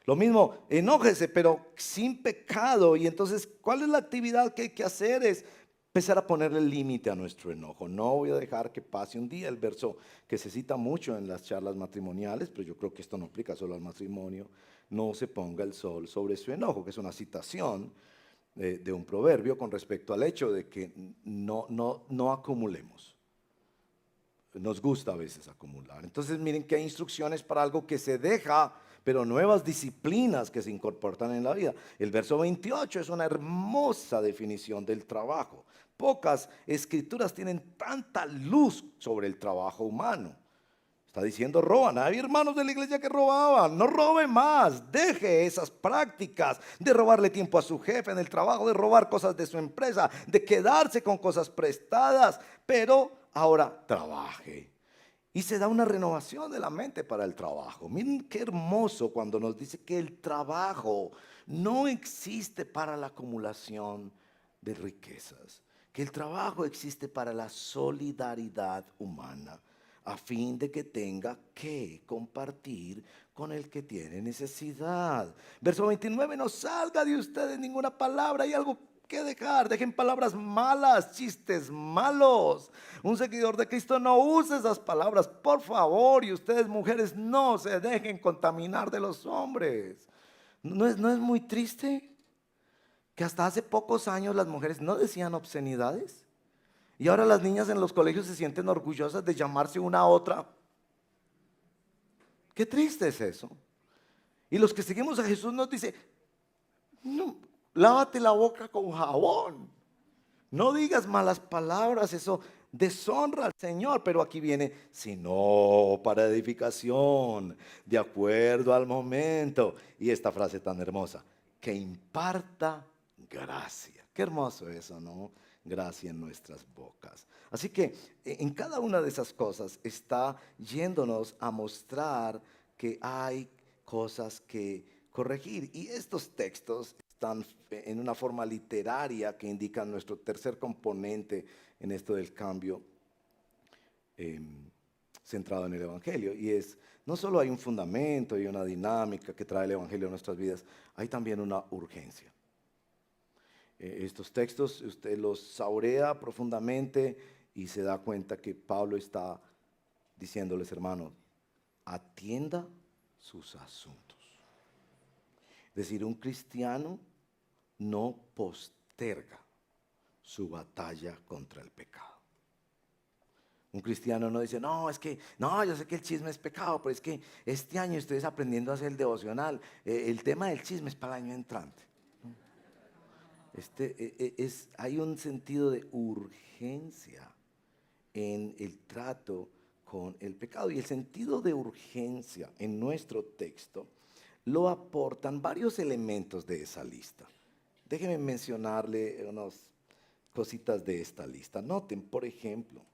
Lo mismo, enójese, pero sin pecado. Y entonces, ¿cuál es la actividad que hay que hacer? Es empezar a ponerle límite a nuestro enojo. No voy a dejar que pase un día, el verso que se cita mucho en las charlas matrimoniales, pero yo creo que esto no aplica solo al matrimonio. No se ponga el sol sobre su enojo, que es una citación de un proverbio con respecto al hecho de que no acumulemos. Nos gusta a veces acumular. Entonces miren que hay instrucciones para algo que se deja, pero nuevas disciplinas que se incorporan en la vida. El verso 28 es una hermosa definición del trabajo. Pocas escrituras tienen tanta luz sobre el trabajo humano. Está diciendo roban. Hay hermanos de la iglesia que robaban. No robe más. Deje esas prácticas de robarle tiempo a su jefe en el trabajo, de robar cosas de su empresa, de quedarse con cosas prestadas. Pero ahora trabaje. Y se da una renovación de la mente para el trabajo. Miren qué hermoso cuando nos dice que el trabajo no existe para la acumulación de riquezas, que el trabajo existe para la solidaridad humana, a fin de que tenga que compartir con el que tiene necesidad. Verso 29, no salga de ustedes ninguna palabra, hay algo que dejar, dejen palabras malas, chistes malos. Un seguidor de Cristo no use esas palabras, por favor, y ustedes mujeres no se dejen contaminar de los hombres. ¿No es muy triste que hasta hace pocos años las mujeres no decían obscenidades? Y ahora las niñas en los colegios se sienten orgullosas de llamarse una a otra. Qué triste es eso. Y los que seguimos a Jesús nos dice, no, lávate la boca con jabón. No digas malas palabras, eso deshonra al Señor. Pero aquí viene, sino para edificación, de acuerdo al momento. Y esta frase tan hermosa, que imparta gracia. Qué hermoso eso, ¿no? Gracia en nuestras bocas. Así que en cada una de esas cosas está yéndonos a mostrar que hay cosas que corregir. Y estos textos están en una forma literaria que indican nuestro tercer componente en esto del cambio centrado en el Evangelio. Y es, no solo hay un fundamento y una dinámica que trae el Evangelio a nuestras vidas, hay también una urgencia. Estos textos usted los saborea profundamente y se da cuenta que Pablo está diciéndoles, hermanos, atienda sus asuntos. Es decir, un cristiano no posterga su batalla contra el pecado. Un cristiano no dice, no, es que, no, yo sé que el chisme es pecado, pero es que este año estoy aprendiendo a hacer el devocional. El tema del chisme es para el año entrante. Hay un sentido de urgencia en el trato con el pecado. Y el sentido de urgencia en nuestro texto lo aportan varios elementos de esa lista. Déjenme mencionarle unas cositas de esta lista. Noten, por ejemplo,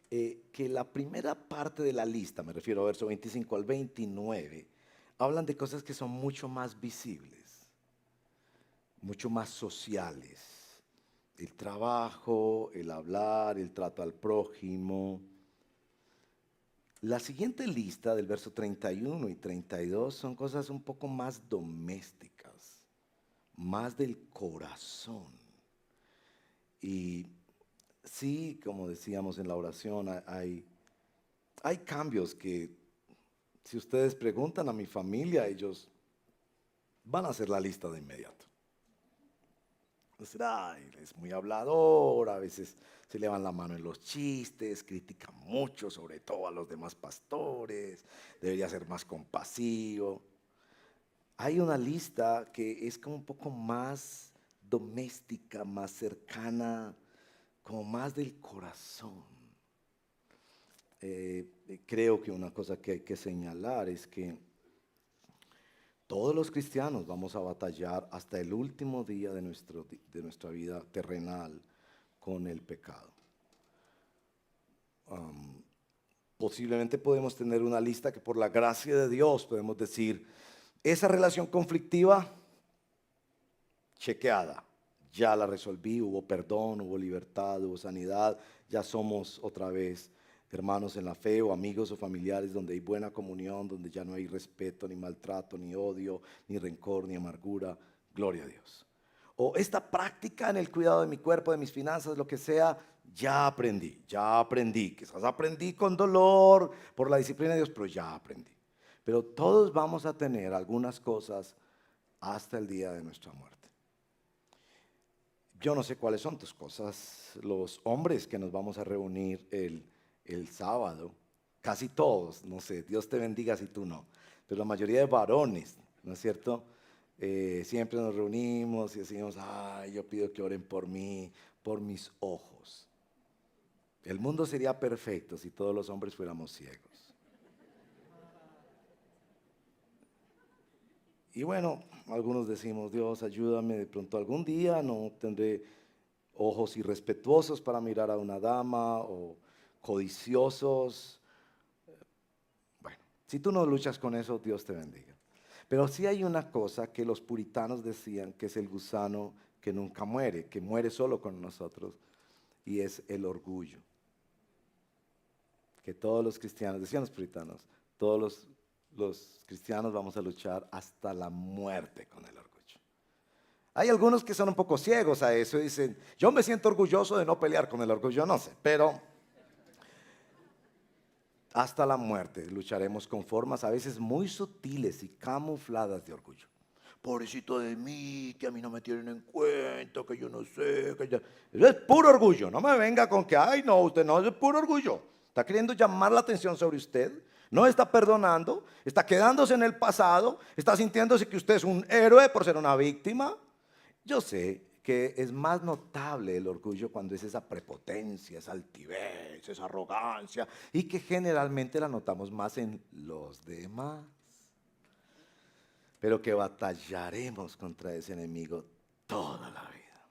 que la primera parte de la lista, me refiero a verso 25 al 29, hablan de cosas que son mucho más visibles, mucho más sociales, el trabajo, el hablar, el trato al prójimo. La siguiente lista del verso 31 y 32 son cosas un poco más domésticas, más del corazón. Y sí, como decíamos en la oración, hay cambios que, si ustedes preguntan a mi familia, ellos van a hacer la lista de inmediato. Decir, ay, es muy hablador, a veces se le van la mano en los chistes, critica mucho, sobre todo a los demás pastores, debería ser más compasivo. Hay una lista que es como un poco más doméstica, más cercana, como más del corazón. Creo que una cosa que hay que señalar es que todos los cristianos vamos a batallar hasta el último día de nuestra vida terrenal con el pecado. Posiblemente podemos tener una lista que por la gracia de Dios podemos decir, esa relación conflictiva, chequeada, ya la resolví, hubo perdón, hubo libertad, hubo sanidad, ya somos otra vez hermanos en la fe o amigos o familiares donde hay buena comunión, donde ya no hay respeto, ni maltrato, ni odio, ni rencor, ni amargura. Gloria a Dios. O esta práctica en el cuidado de mi cuerpo, de mis finanzas, lo que sea, ya aprendí. Quizás aprendí con dolor por la disciplina de Dios, pero ya aprendí. Pero todos vamos a tener algunas cosas hasta el día de nuestra muerte. Yo no sé cuáles son tus cosas. Los hombres que nos vamos a reunir el sábado, casi todos, no sé, Dios te bendiga si tú no, pero la mayoría de varones, ¿no es cierto? Siempre nos reunimos y decimos, ay, yo pido que oren por mí, por mis ojos. El mundo sería perfecto si todos los hombres fuéramos ciegos. Y bueno, algunos decimos, Dios, ayúdame, de pronto algún día no tendré ojos irrespetuosos para mirar a una dama o codiciosos. Bueno, si tú no luchas con eso, Dios te bendiga. Pero sí hay una cosa que los puritanos decían, que es el gusano que nunca muere, que muere solo con nosotros, y es el orgullo. Que todos los cristianos, decían los puritanos, todos los cristianos vamos a luchar hasta la muerte con el orgullo. Hay algunos que son un poco ciegos a eso y dicen, yo me siento orgulloso de no pelear con el orgullo, no sé, pero hasta la muerte lucharemos con formas a veces muy sutiles y camufladas de orgullo. Pobrecito de mí, que a mí no me tienen en cuenta, que yo no sé. Eso es puro orgullo. No me venga con que, ay no, usted no, eso es puro orgullo. Está queriendo llamar la atención sobre usted. No está perdonando, está quedándose en el pasado, está sintiéndose que usted es un héroe por ser una víctima. Yo sé que es más notable el orgullo cuando es esa prepotencia, esa altivez, esa arrogancia, y que generalmente la notamos más en los demás. Pero que batallaremos contra ese enemigo toda la vida.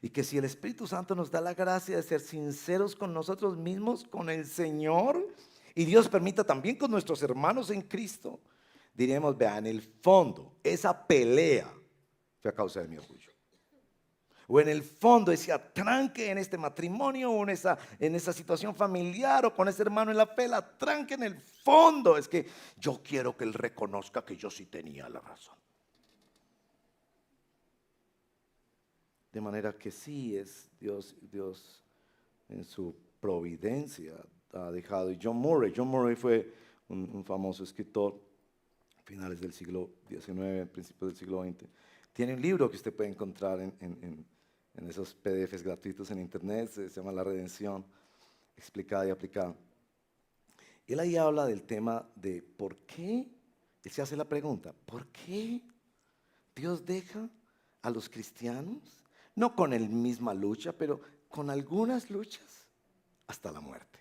Y que si el Espíritu Santo nos da la gracia de ser sinceros con nosotros mismos, con el Señor, y Dios permita también con nuestros hermanos en Cristo, diremos, vean, en el fondo, esa pelea fue a causa de mi orgullo. O en el fondo ese atranque en este matrimonio, o en esa situación familiar, o con ese hermano en la fe, el atranque en el fondo es que yo quiero que él reconozca que yo sí tenía la razón. De manera que sí es Dios en su providencia ha dejado. Y John Murray fue un famoso escritor, finales del siglo XIX, principios del siglo XX. Tiene un libro que usted puede encontrar en esos PDFs gratuitos en internet, se llama La Redención, explicada y aplicada. Él ahí habla del tema de por qué, él se hace la pregunta, ¿por qué Dios deja a los cristianos, no con la misma lucha, pero con algunas luchas, hasta la muerte?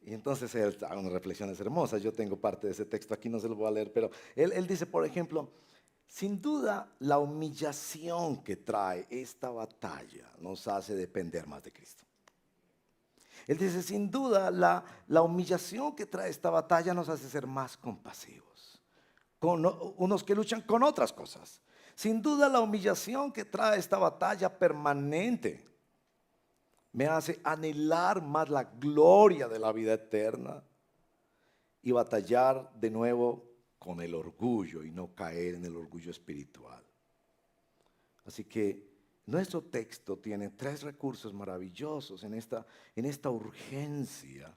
Y entonces él da unas reflexiones hermosas. Yo tengo parte de ese texto aquí, no se lo voy a leer, pero él dice, por ejemplo, sin duda la humillación que trae esta batalla nos hace depender más de Cristo. Él dice, sin duda la humillación que trae esta batalla nos hace ser más compasivos con unos que luchan con otras cosas. Sin duda la humillación que trae esta batalla permanente me hace anhelar más la gloria de la vida eterna y batallar de nuevo con el orgullo y no caer en el orgullo espiritual. Así que nuestro texto tiene 3 recursos maravillosos en esta urgencia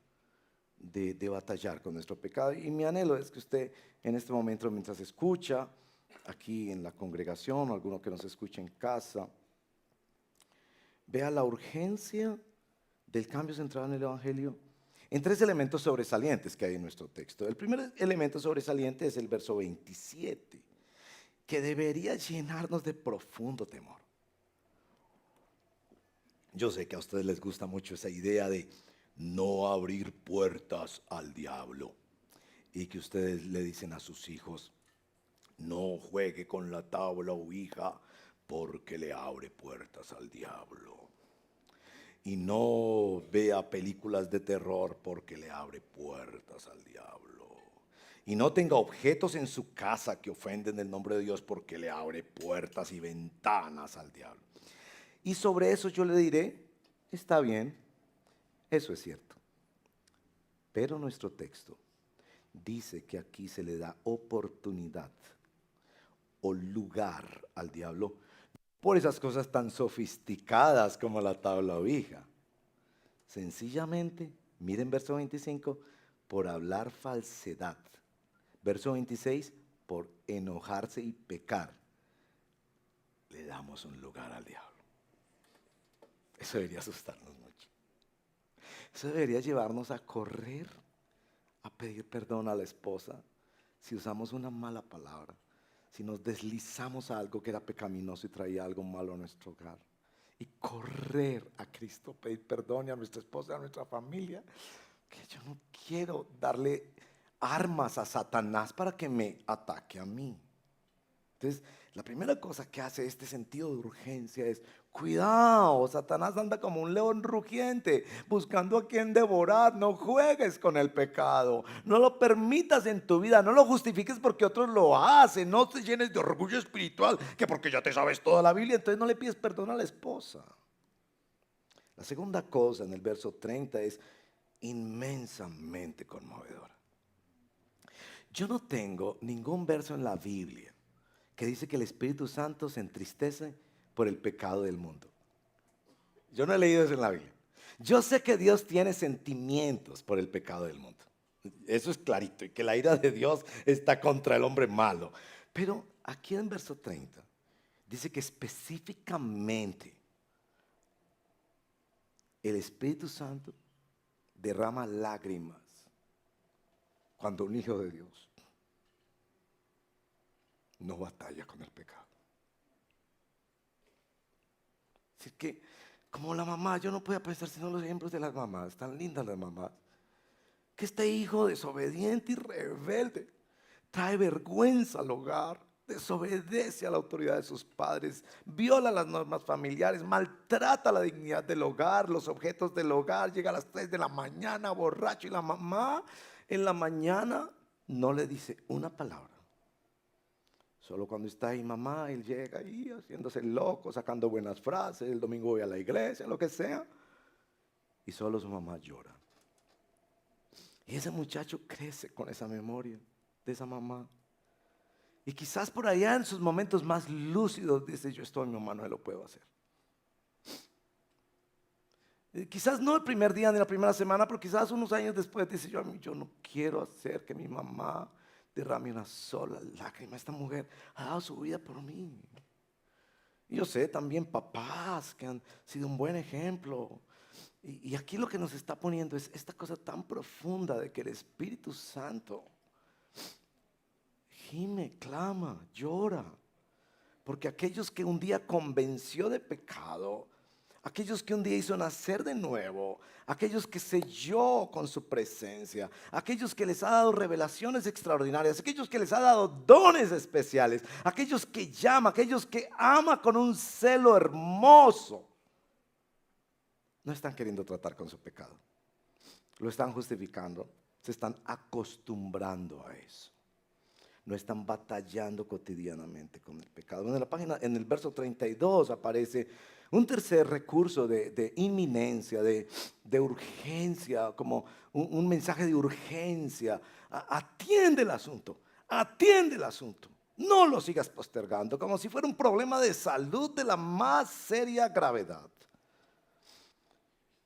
de batallar con nuestro pecado. Y mi anhelo es que usted en este momento, mientras escucha aquí en la congregación, o alguno que nos escuche en casa, vea la urgencia del cambio centrado en el Evangelio en 3 elementos sobresalientes que hay en nuestro texto. El primer elemento sobresaliente es el verso 27, que debería llenarnos de profundo temor. Yo sé que a ustedes les gusta mucho esa idea de no abrir puertas al diablo, y que ustedes le dicen a sus hijos: no juegue con la tabla Ouija porque le abre puertas al diablo. Y no vea películas de terror porque le abre puertas al diablo. Y no tenga objetos en su casa que ofenden el nombre de Dios porque le abre puertas y ventanas al diablo. Y sobre eso yo le diré: está bien, eso es cierto. Pero nuestro texto dice que aquí se le da oportunidad o lugar al diablo por esas cosas tan sofisticadas como la tabla Ouija. Sencillamente, miren verso 25, por hablar falsedad. Verso 26, por enojarse y pecar, le damos un lugar al diablo. Eso debería asustarnos mucho. Eso debería llevarnos a correr, a pedir perdón a la esposa si usamos una mala palabra, si nos deslizamos a algo que era pecaminoso y traía algo malo a nuestro hogar, y correr a Cristo, pedir perdón, y a nuestra esposa, a nuestra familia, que yo no quiero darle armas a Satanás para que me ataque a mí. Entonces, la primera cosa que hace este sentido de urgencia es: cuidado, Satanás anda como un león rugiente, buscando a quien devorar. No juegues con el pecado, no lo permitas en tu vida, no lo justifiques porque otros lo hacen, no te llenes de orgullo espiritual, que porque ya te sabes toda la Biblia, entonces no le pides perdón a la esposa. La segunda cosa en el verso 30 es inmensamente conmovedora. Yo no tengo ningún verso en la Biblia que dice que el Espíritu Santo se entristece por el pecado del mundo. Yo no he leído eso en la Biblia. Yo sé que Dios tiene sentimientos por el pecado del mundo. Eso es clarito, y que la ira de Dios está contra el hombre malo. Pero aquí en verso 30 dice que específicamente el Espíritu Santo derrama lágrimas cuando un hijo de Dios no batalla con el pecado. Así que, como la mamá, yo no podía pensar sino los ejemplos de las mamás, tan lindas las mamás, que este hijo desobediente y rebelde trae vergüenza al hogar, desobedece a la autoridad de sus padres, viola las normas familiares, maltrata la dignidad del hogar, los objetos del hogar, llega a las 3 de la mañana borracho, y la mamá en la mañana no le dice una palabra. Solo cuando está ahí mamá, él llega ahí haciéndose loco, sacando buenas frases, el domingo voy a la iglesia, lo que sea, y solo su mamá llora. Y ese muchacho crece con esa memoria de esa mamá. Y quizás por allá en sus momentos más lúcidos dice: yo esto a mi mamá no lo puedo hacer. Y quizás no el primer día ni la primera semana, pero quizás unos años después dice: yo no quiero hacer que mi mamá derrame una sola lágrima. Esta mujer ha dado su vida por mí. Y yo sé también papás que han sido un buen ejemplo. Y aquí lo que nos está poniendo es esta cosa tan profunda de que el Espíritu Santo gime, clama, llora. Porque aquellos que un día convenció de pecado, aquellos que un día hizo nacer de nuevo, aquellos que selló con su presencia, aquellos que les ha dado revelaciones extraordinarias, aquellos que les ha dado dones especiales, aquellos que llama, aquellos que ama con un celo hermoso, no están queriendo tratar con su pecado, lo están justificando, se están acostumbrando a eso. no están batallando cotidianamente con el pecado. En el verso 32 aparece un tercer recurso de inminencia, de urgencia, como un mensaje de urgencia. Atiende el asunto, atiende el asunto. No lo sigas postergando, como si fuera un problema de salud de la más seria gravedad.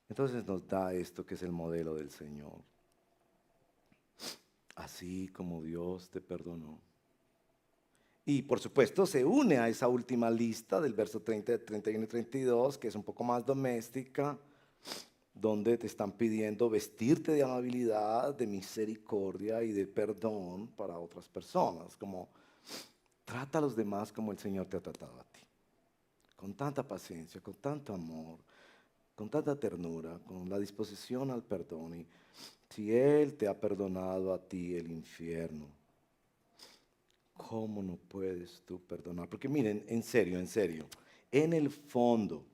Entonces nos da esto que es el modelo del Señor. Así como Dios te perdonó. Y por supuesto se une a esa última lista del verso 30, 31 y 32, que es un poco más doméstica, donde te están pidiendo vestirte de amabilidad, de misericordia y de perdón para otras personas. Como trata a los demás como el Señor te ha tratado a ti. Con tanta paciencia, con tanto amor, con tanta ternura, con la disposición al perdón. Y si Él te ha perdonado a ti el infierno, ¿cómo no puedes tú perdonar? Porque miren, en serio, en el fondo,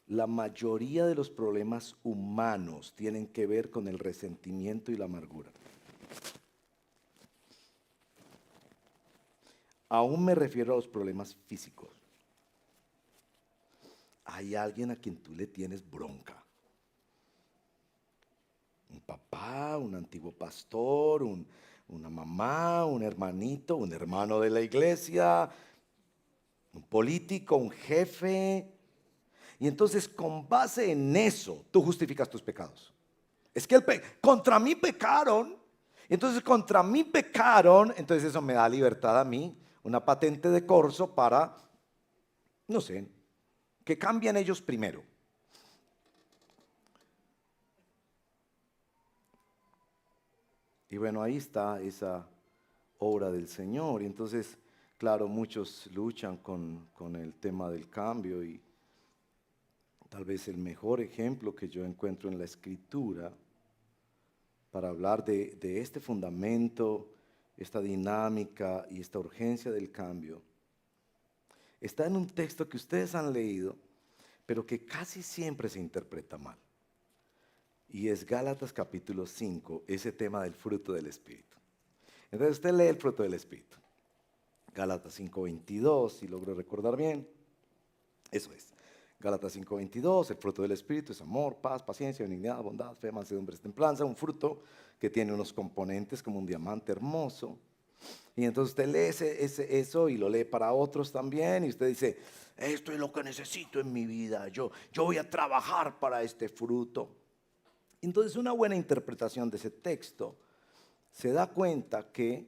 la mayoría de los problemas humanos tienen que ver con el resentimiento y la amargura. Aún me refiero a los problemas físicos. Hay alguien a quien tú le tienes bronca. Un papá, un antiguo pastor, una mamá, un hermanito, un hermano de la iglesia, un político, un jefe. Y entonces con base en eso tú justificas tus pecados. Es que contra mí pecaron, entonces contra mí pecaron, entonces eso me da libertad a mí, una patente de corso para, no sé, que cambien ellos primero. Y bueno, ahí está esa obra del Señor. Y entonces, claro, muchos luchan con el tema del cambio y tal vez el mejor ejemplo que yo encuentro en la Escritura para hablar de este fundamento, esta dinámica y esta urgencia del cambio, está en un texto que ustedes han leído, pero que casi siempre se interpreta mal. Y es Gálatas capítulo 5, ese tema del fruto del Espíritu. Entonces usted lee el fruto del Espíritu. Gálatas 5:22, si logro recordar bien. Eso es. Gálatas 5:22, el fruto del Espíritu es amor, paz, paciencia, benignidad, bondad, fe, mansedumbre, templanza. Un fruto que tiene unos componentes como un diamante hermoso. Y entonces usted lee eso y lo lee para otros también. Y usted dice, esto es lo que necesito en mi vida. Yo voy a trabajar para este fruto. Entonces una buena interpretación de ese texto se da cuenta que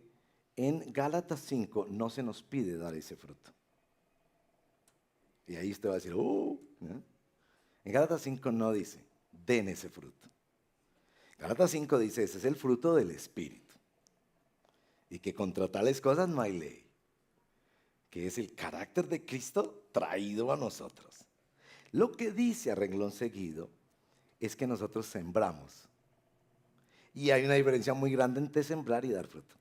en Gálatas 5 no se nos pide dar ese fruto. Y ahí usted va a decir, ¿no? En Gálatas 5 no dice, den ese fruto. Gálatas 5 dice, ese es el fruto del Espíritu. Y que contra tales cosas no hay ley. Que es el carácter de Cristo traído a nosotros. Lo que dice a renglón seguido es que nosotros sembramos. Y hay una diferencia muy grande entre sembrar y dar fruto.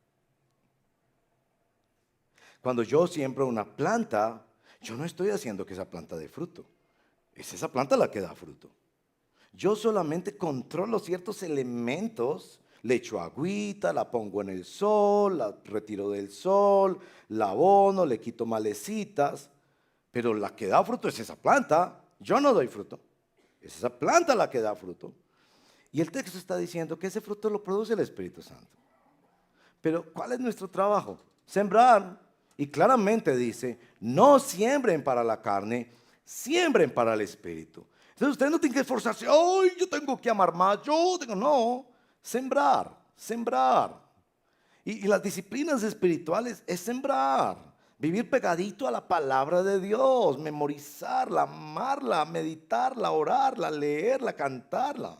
Cuando yo siembro una planta, yo no estoy haciendo que esa planta dé fruto. Es esa planta la que da fruto. Yo solamente controlo ciertos elementos, le echo agüita, la pongo en el sol, la retiro del sol, la abono, le quito malecitas, pero la que da fruto es esa planta. Yo no doy fruto. Es esa planta la que da fruto. Y el texto está diciendo que ese fruto lo produce el Espíritu Santo. Pero ¿cuál es nuestro trabajo? Sembrar. Y claramente dice, no siembren para la carne, siembren para el Espíritu. Entonces usted no tiene que esforzarse, ¡ay, yo tengo que amar más! No, sembrar. Y las disciplinas espirituales es sembrar. Vivir pegadito a la palabra de Dios, memorizarla, amarla, meditarla, orarla, leerla, cantarla.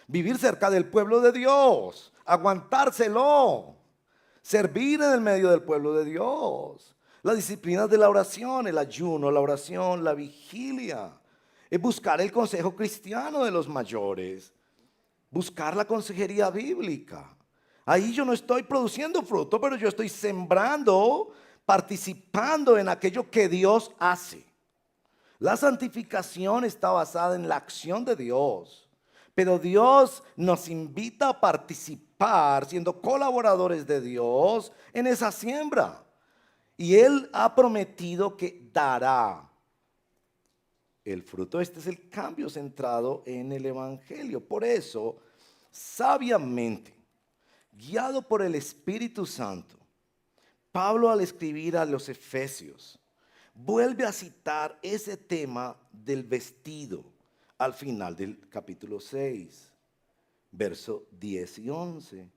Vivir cerca del pueblo de Dios, aguantárselo. Servir en el medio del pueblo de Dios. Las disciplinas de la oración, el ayuno, la oración, la vigilia. Es buscar el consejo cristiano de los mayores. Buscar la consejería bíblica. Ahí yo no estoy produciendo fruto, pero yo estoy sembrando, participando en aquello que Dios hace. La santificación está basada en la acción de Dios. Pero Dios nos invita a participar, siendo colaboradores de Dios en esa siembra. Y Él ha prometido que dará el fruto. Este es el cambio centrado en el Evangelio. Por eso, sabiamente, guiado por el Espíritu Santo, Pablo, al escribir a los Efesios, vuelve a citar ese tema del vestido al final del capítulo 6, verso 10 y 11.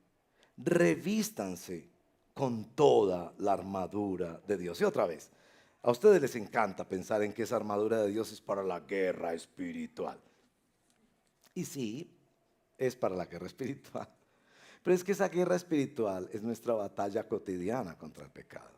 Revístanse con toda la armadura de Dios. Y otra vez, a ustedes les encanta pensar en que esa armadura de Dios es para la guerra espiritual. Y sí, es para la guerra espiritual. Pero es que esa guerra espiritual es nuestra batalla cotidiana contra el pecado.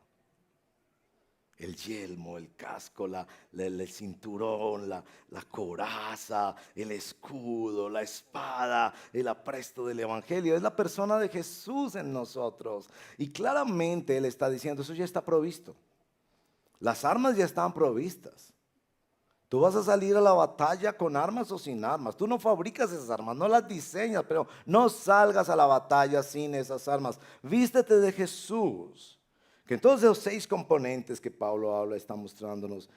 El yelmo, el casco, el cinturón, la coraza, el escudo, la espada, el apresto del Evangelio. Es la persona de Jesús en nosotros. Y claramente Él está diciendo, eso ya está provisto. Las armas ya están provistas. Tú vas a salir a la batalla con armas o sin armas. Tú no fabricas esas armas, no las diseñas, pero no salgas a la batalla sin esas armas. Vístete de Jesús. Que en todos esos 6 componentes que Pablo habla está mostrándonos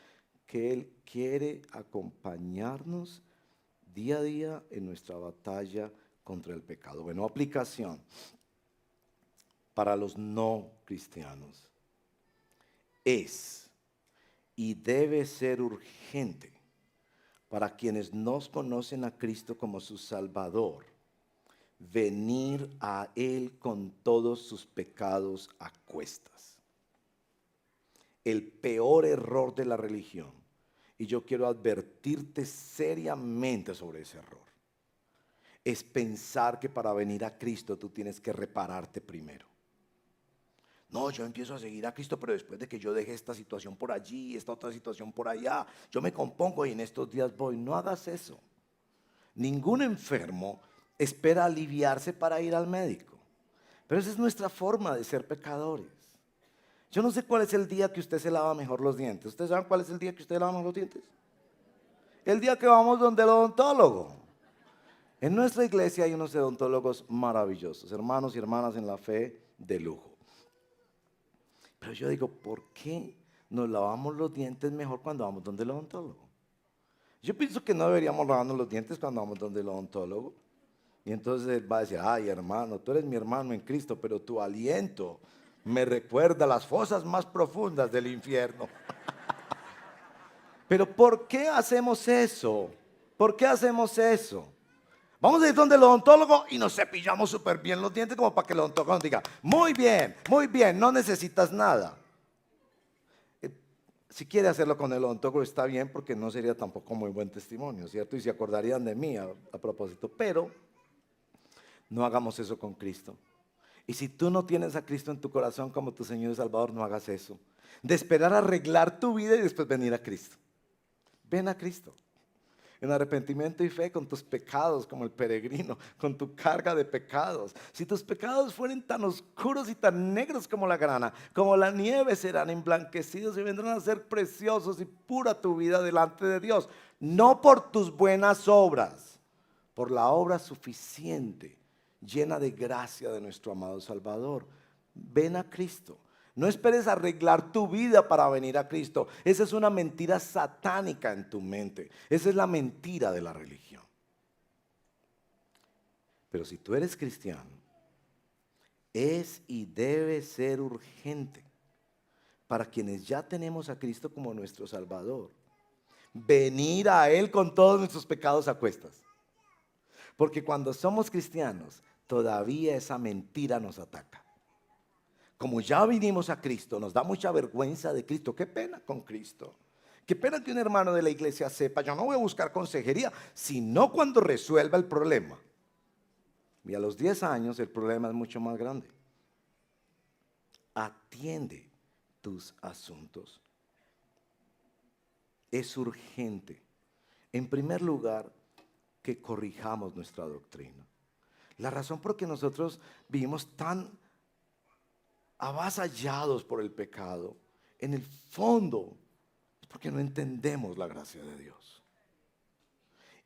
que Él quiere acompañarnos día a día en nuestra batalla contra el pecado. Bueno, aplicación para los no cristianos. Es y debe ser urgente para quienes no conocen a Cristo como su Salvador, venir a Él con todos sus pecados a cuestas. El peor error de la religión, y yo quiero advertirte seriamente sobre ese error, es pensar que para venir a Cristo tú tienes que repararte primero. No, yo empiezo a seguir a Cristo, pero después de que yo deje esta situación por allí, esta otra situación por allá, yo me compongo y en estos días voy. No hagas eso. Ningún enfermo espera aliviarse para ir al médico. Pero esa es nuestra forma de ser pecadores. Yo no sé cuál es el día que usted se lava mejor los dientes. ¿Ustedes saben cuál es el día que usted lava mejor los dientes? El día que vamos donde el odontólogo. En nuestra iglesia hay unos odontólogos maravillosos, hermanos y hermanas en la fe de lujo. Pero yo digo, ¿por qué nos lavamos los dientes mejor cuando vamos donde el odontólogo? Yo pienso que no deberíamos lavarnos los dientes cuando vamos donde el odontólogo. Y entonces él va a decir, ay hermano, tú eres mi hermano en Cristo, pero tu aliento me recuerda las fosas más profundas del infierno. Pero ¿por qué hacemos eso? ¿Por qué hacemos eso? Vamos a ir donde el odontólogo y nos cepillamos súper bien los dientes como para que el odontólogo nos diga, muy bien, no necesitas nada. Si quiere hacerlo con el odontólogo está bien, porque no sería tampoco muy buen testimonio, ¿cierto? Y se acordarían de mí a propósito. Pero no hagamos eso con Cristo. Y si tú no tienes a Cristo en tu corazón como tu Señor y Salvador, no hagas eso. De esperar a arreglar tu vida y después venir a Cristo. Ven a Cristo. En arrepentimiento y fe con tus pecados como el peregrino, con tu carga de pecados. Si tus pecados fueren tan oscuros y tan negros como la grana, como la nieve, serán emblanquecidos y vendrán a ser preciosos y pura tu vida delante de Dios. No por tus buenas obras, por la obra suficiente, llena de gracia de nuestro amado Salvador. Ven a Cristo. No esperes arreglar tu vida para venir a Cristo. Esa es una mentira satánica en tu mente. Esa es la mentira de la religión. Pero si tú eres cristiano, es y debe ser urgente para quienes ya tenemos a Cristo como nuestro Salvador, venir a Él con todos nuestros pecados a cuestas. Porque cuando somos cristianos, todavía esa mentira nos ataca. Como ya vinimos a Cristo, nos da mucha vergüenza de Cristo. Qué pena con Cristo. Qué pena que un hermano de la iglesia sepa, yo no voy a buscar consejería, sino cuando resuelva el problema. Y a los 10 años el problema es mucho más grande. Atiende tus asuntos. Es urgente, en primer lugar, que corrijamos nuestra doctrina. La razón por que nosotros vivimos tan avasallados por el pecado, en el fondo, es porque no entendemos la gracia de Dios.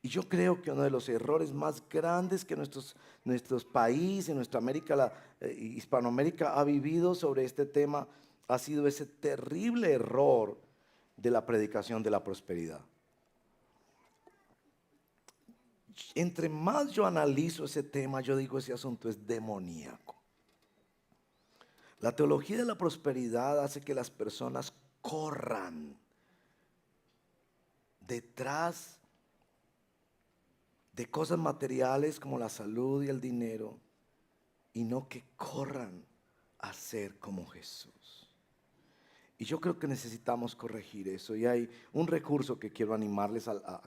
Y yo creo que uno de los errores más grandes que nuestros países, nuestra América, Hispanoamérica ha vivido sobre este tema ha sido ese terrible error de la predicación de la prosperidad. Entre más yo analizo ese tema, yo digo ese asunto es demoníaco. La teología de la prosperidad hace que las personas corran detrás de cosas materiales como la salud y el dinero, y no que corran a ser como Jesús. Y yo creo que necesitamos corregir eso, y hay un recurso que quiero animarles a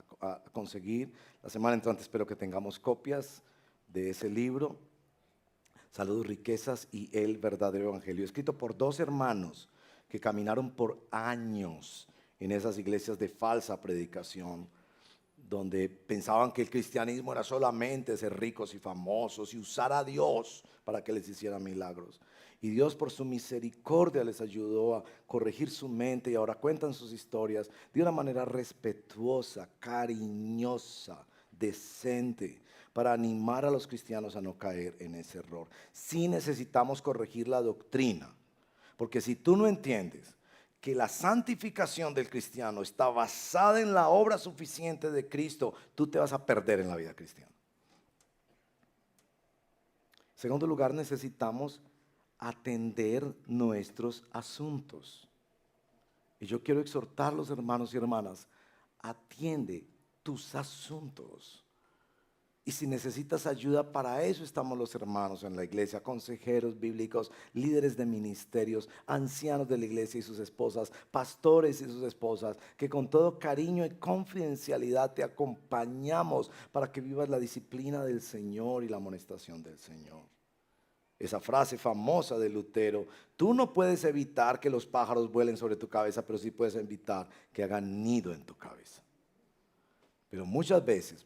conseguir. La semana entrante espero que tengamos copias de ese libro, Salud, Riquezas y el Verdadero Evangelio, escrito por dos hermanos que caminaron por años en esas iglesias de falsa predicación, donde pensaban que el cristianismo era solamente ser ricos y famosos y usar a Dios para que les hiciera milagros. Y Dios, por su misericordia, les ayudó a corregir su mente, y ahora cuentan sus historias de una manera respetuosa, cariñosa, decente, para animar a los cristianos a no caer en ese error. Sí necesitamos corregir la doctrina, porque si tú no entiendes que la santificación del cristiano está basada en la obra suficiente de Cristo, tú te vas a perder en la vida cristiana. En segundo lugar, necesitamos atender nuestros asuntos. Y yo quiero exhortarlos, hermanos y hermanas, atiende tus asuntos. Y si necesitas ayuda, para eso estamos los hermanos en la iglesia, consejeros bíblicos, líderes de ministerios, ancianos de la iglesia y sus esposas, pastores y sus esposas, que con todo cariño y confidencialidad te acompañamos para que vivas la disciplina del Señor y la amonestación del Señor. Esa frase famosa de Lutero: tú no puedes evitar que los pájaros vuelen sobre tu cabeza, pero sí puedes evitar que hagan nido en tu cabeza. Pero muchas veces,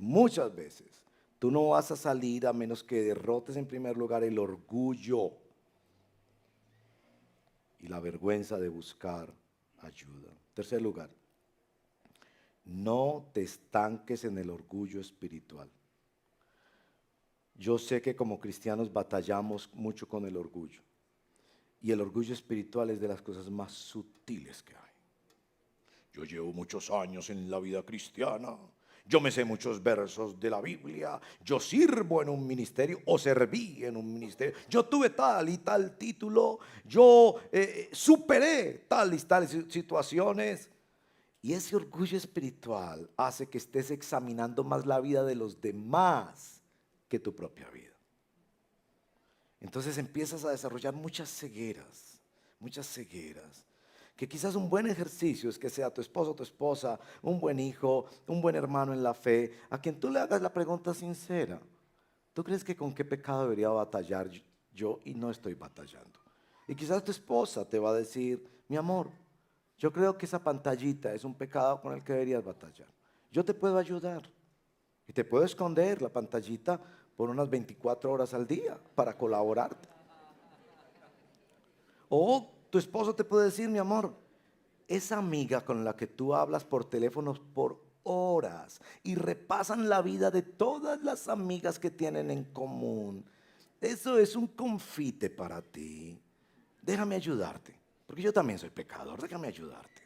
tú no vas a salir a menos que derrotes en primer lugar el orgullo y la vergüenza de buscar ayuda. Tercer lugar, no te estanques en el orgullo espiritual. Yo sé que como cristianos batallamos mucho con el orgullo, y el orgullo espiritual es de las cosas más sutiles que hay. Yo llevo muchos años en la vida cristiana, yo me sé muchos versos de la Biblia, yo sirvo en un ministerio o serví en un ministerio, yo tuve tal y tal título, yo superé tal y tales situaciones. Y ese orgullo espiritual hace que estés examinando más la vida de los demás que tu propia vida. Entonces empiezas a desarrollar muchas cegueras, que quizás un buen ejercicio es que sea tu esposo o tu esposa, un buen hijo, un buen hermano en la fe, a quien tú le hagas la pregunta sincera: ¿tú crees que con qué pecado debería batallar yo y no estoy batallando? Y quizás tu esposa te va a decir: mi amor, yo creo que esa pantallita es un pecado con el que deberías batallar. Yo te puedo ayudar y te puedo esconder la pantallita por unas 24 horas al día para colaborarte. O tu esposo te puede decir: mi amor, esa amiga con la que tú hablas por teléfono por horas y repasan la vida de todas las amigas que tienen en común, eso es un confite para ti. Déjame ayudarte, porque yo también soy pecador, déjame ayudarte.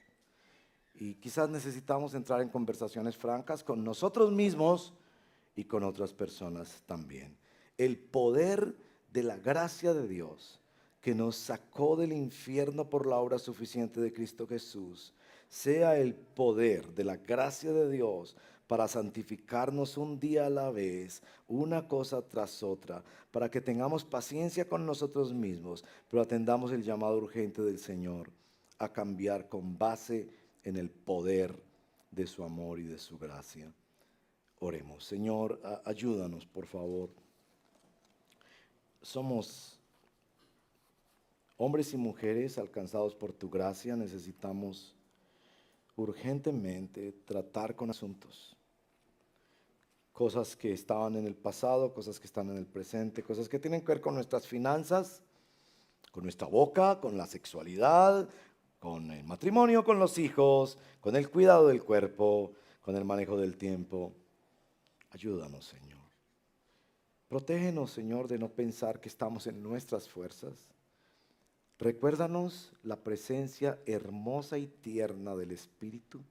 Y quizás necesitamos entrar en conversaciones francas con nosotros mismos y con otras personas también. El poder de la gracia de Dios, que nos sacó del infierno por la obra suficiente de Cristo Jesús, sea el poder de la gracia de Dios para santificarnos un día a la vez, una cosa tras otra, para que tengamos paciencia con nosotros mismos, pero atendamos el llamado urgente del Señor a cambiar con base en el poder de su amor y de su gracia. Oremos. Señor, ayúdanos, por favor. Somos hombres y mujeres alcanzados por tu gracia. Necesitamos urgentemente tratar con asuntos, cosas que estaban en el pasado, cosas que están en el presente, cosas que tienen que ver con nuestras finanzas, con nuestra boca, con la sexualidad, con el matrimonio, con los hijos, con el cuidado del cuerpo, con el manejo del tiempo. Ayúdanos, Señor. Protégenos, Señor, de no pensar que estamos en nuestras fuerzas. Recuérdanos la presencia hermosa y tierna del Espíritu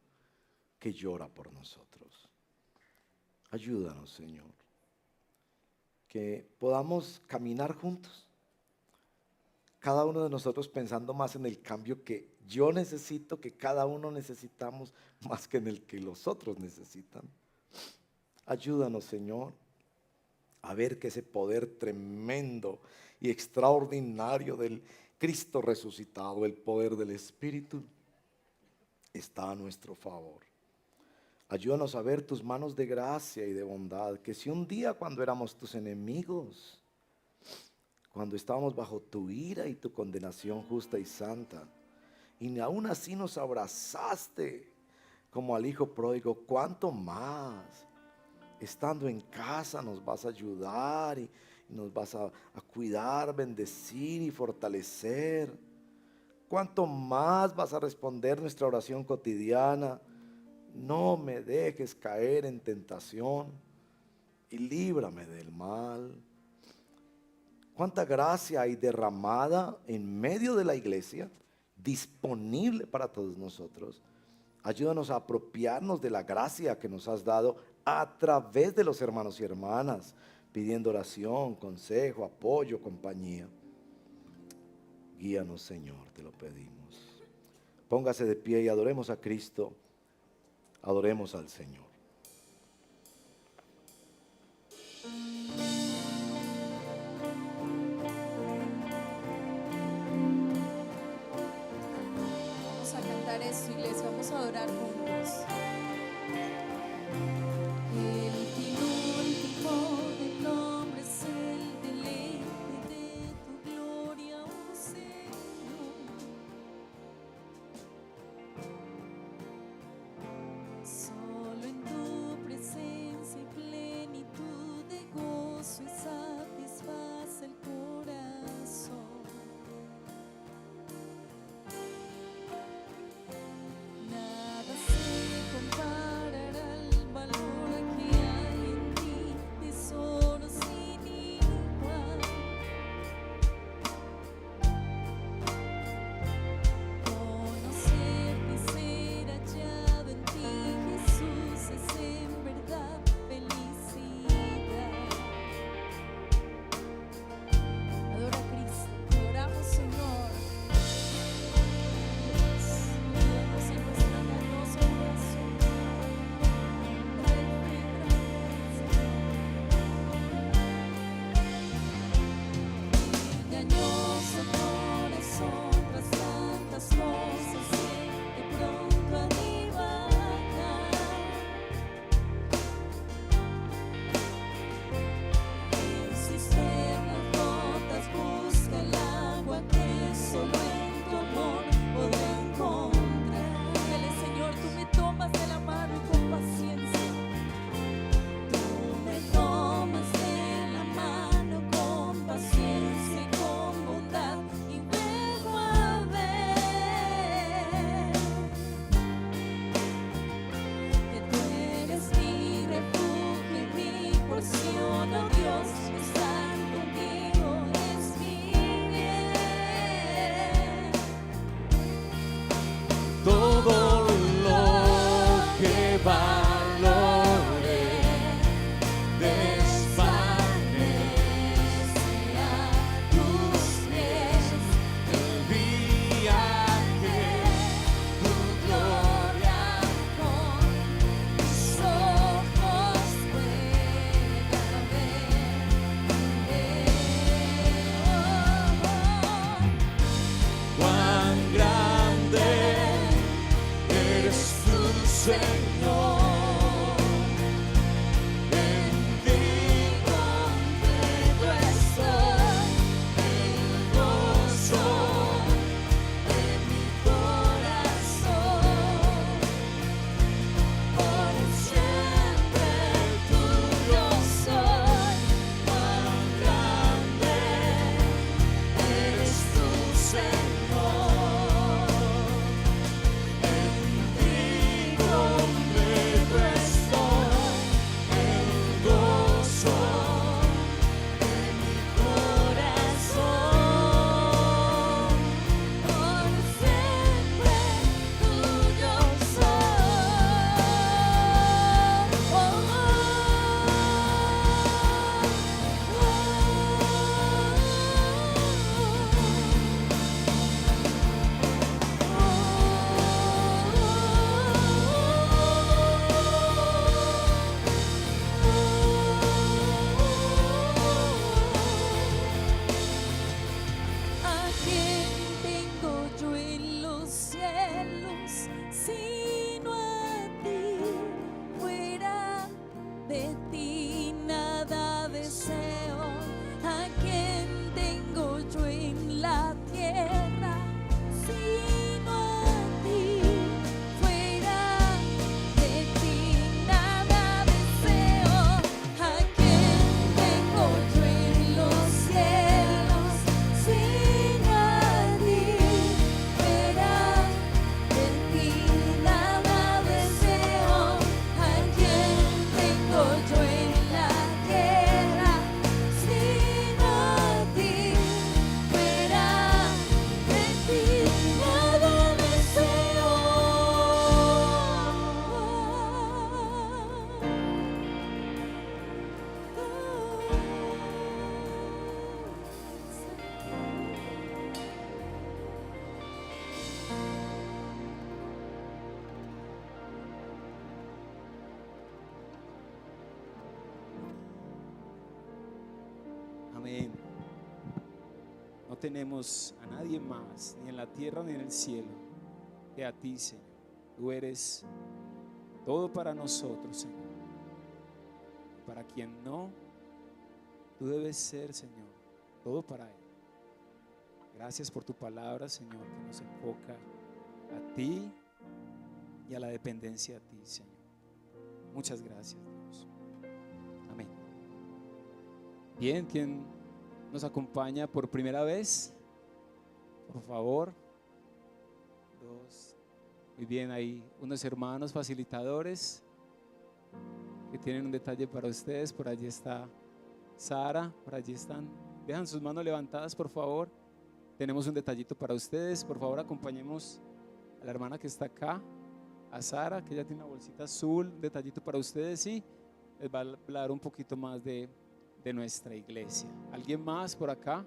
que llora por nosotros. Ayúdanos, Señor, que podamos caminar juntos. Cada uno de nosotros pensando más en el cambio que yo necesito, que cada uno necesitamos, más que en el que los otros necesitan. Ayúdanos, Señor, a ver que ese poder tremendo y extraordinario del Cristo resucitado, el poder del Espíritu, está a nuestro favor. Ayúdanos a ver tus manos de gracia y de bondad, que si un día cuando éramos tus enemigos, cuando estábamos bajo tu ira y tu condenación justa y santa, y aún así nos abrazaste como al hijo pródigo, ¿cuánto más? Estando en casa nos vas a ayudar y nos vas a cuidar, bendecir y fortalecer. ¿Cuánto más vas a responder nuestra oración cotidiana? No me dejes caer en tentación y líbrame del mal. Cuánta gracia hay derramada en medio de la iglesia, disponible para todos nosotros. Ayúdanos a apropiarnos de la gracia que nos has dado a través de los hermanos y hermanas, pidiendo oración, consejo, apoyo, compañía. Guíanos, Señor, te lo pedimos. Póngase de pie y adoremos a Cristo, adoremos al Señor. Vamos a cantar esto, iglesia, vamos a adorar juntos. El fin último del hombre es el deleite de tu gloria, oh Señor. Solo en tu presencia y plenitud de gozo y satisface el corazón. Nada se comparará al valor que hay en ti, tesoro sin igual. Conocerte y ser hallado en ti, Jesús, es en verdad felicidad. Adora a Cristo, adoramos, Señor. Guíanos en nuestra dañosa oración. Engañoso corazón tras tantas cosas de pronto a divagar. En cisternas rotas busca el agua que solo en tu amor podrá encontrar. Dígale, Señor, tú me tomas de la mano y con paciencia. Tú me tomas de la mano con paciencia y con bondad y vengo a ver que tú eres mi refugio y mi porción, oh Dios, estar contigo es mi bien. Todo lo que valore desvanece a tus pies el día que tu gloria con mis ojos pueda ver. cuán grande eres tú, Señor. En ti Contigo estoy, el gozo de mi corazón, por siempre tuyo soy. Cuán grande eres tú, Señor. en ti contigo Amén. No tenemos a nadie más, ni en la tierra ni en el cielo, que a ti, Señor. Tú eres todo para nosotros, Señor. Para quien no, tú debes ser, Señor, todo para Él. Gracias por tu palabra, Señor, que nos enfoca a ti y a la dependencia a ti, Señor. Muchas gracias, Dios. Amén. Bien, ¿quién nos acompaña por primera vez? Por favor. 2. Muy bien, hay unos hermanos facilitadores que tienen un detalle para ustedes. Por allí está Sara, por allí están. Dejan sus manos levantadas, por favor. Tenemos un detallito para ustedes. Por favor, acompañemos a la hermana que está acá, a Sara, que ella tiene una bolsita azul, un detallito para ustedes, y les va a hablar un poquito más de nuestra iglesia. ¿Alguien más por acá?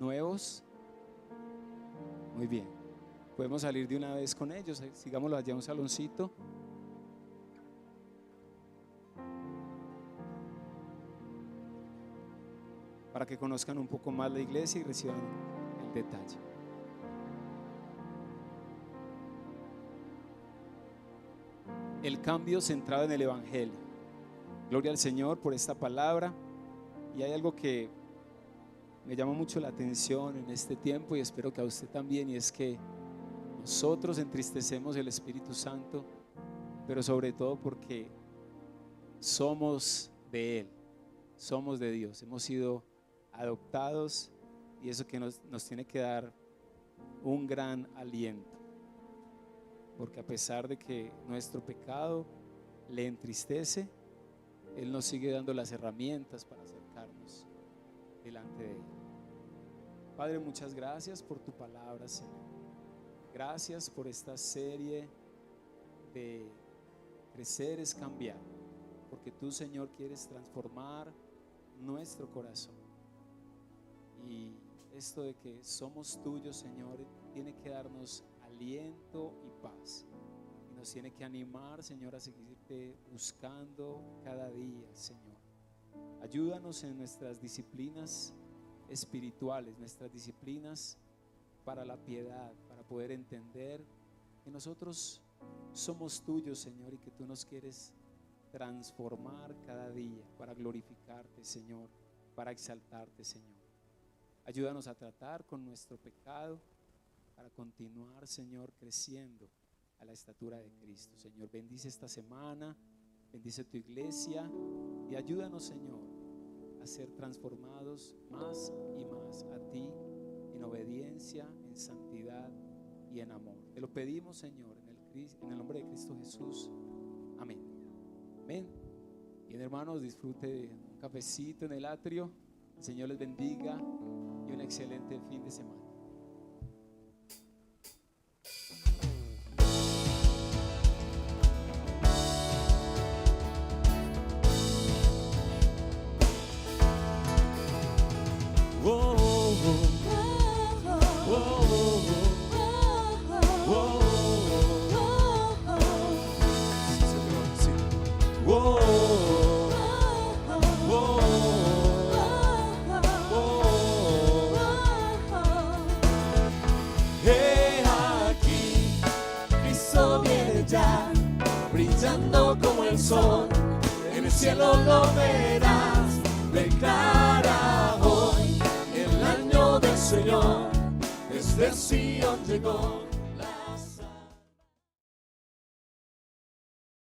¿Nuevos? Muy bien. Podemos salir de una vez con ellos. Sigámoslo allá a un saloncito. Para que conozcan un poco más la iglesia y reciban el detalle. El cambio centrado en el Evangelio. Gloria al Señor por esta palabra. Y hay algo que me llama mucho la atención en este tiempo, y espero que a usted también, y es que nosotros entristecemos el Espíritu Santo, pero sobre todo porque somos de Él, somos de Dios, hemos sido adoptados, y eso que nos tiene que dar un gran aliento, porque a pesar de que nuestro pecado le entristece, Él nos sigue dando las herramientas para acercarnos delante de Él. Padre, muchas gracias por tu palabra, Señor. Gracias por esta serie de crecer es cambiar, porque tú, Señor, quieres transformar nuestro corazón. Y esto de que somos tuyos, Señor, tiene que darnos aliento y paz. Y nos tiene que animar, Señor, a seguirte buscando cada día, Señor. Ayúdanos en nuestras disciplinas espirituales, nuestras disciplinas para la piedad, para poder entender que nosotros somos tuyos, Señor, y que tú nos quieres transformar cada día para glorificarte, Señor, para exaltarte, Señor. Ayúdanos a tratar con nuestro pecado para continuar, Señor, creciendo a la estatura de Cristo. Señor, bendice esta semana, bendice tu iglesia y ayúdanos, Señor, a ser transformados más y más a ti en obediencia, en santidad y en amor. Te lo pedimos, Señor, en el nombre de Cristo Jesús. Amén. Amén. Bien, hermanos, disfrute de un cafecito en el atrio. El Señor les bendiga y un excelente fin de semana. Brillando como el sol, en el cielo lo verás. Declara hoy, el año del Señor, desde Sion llegó.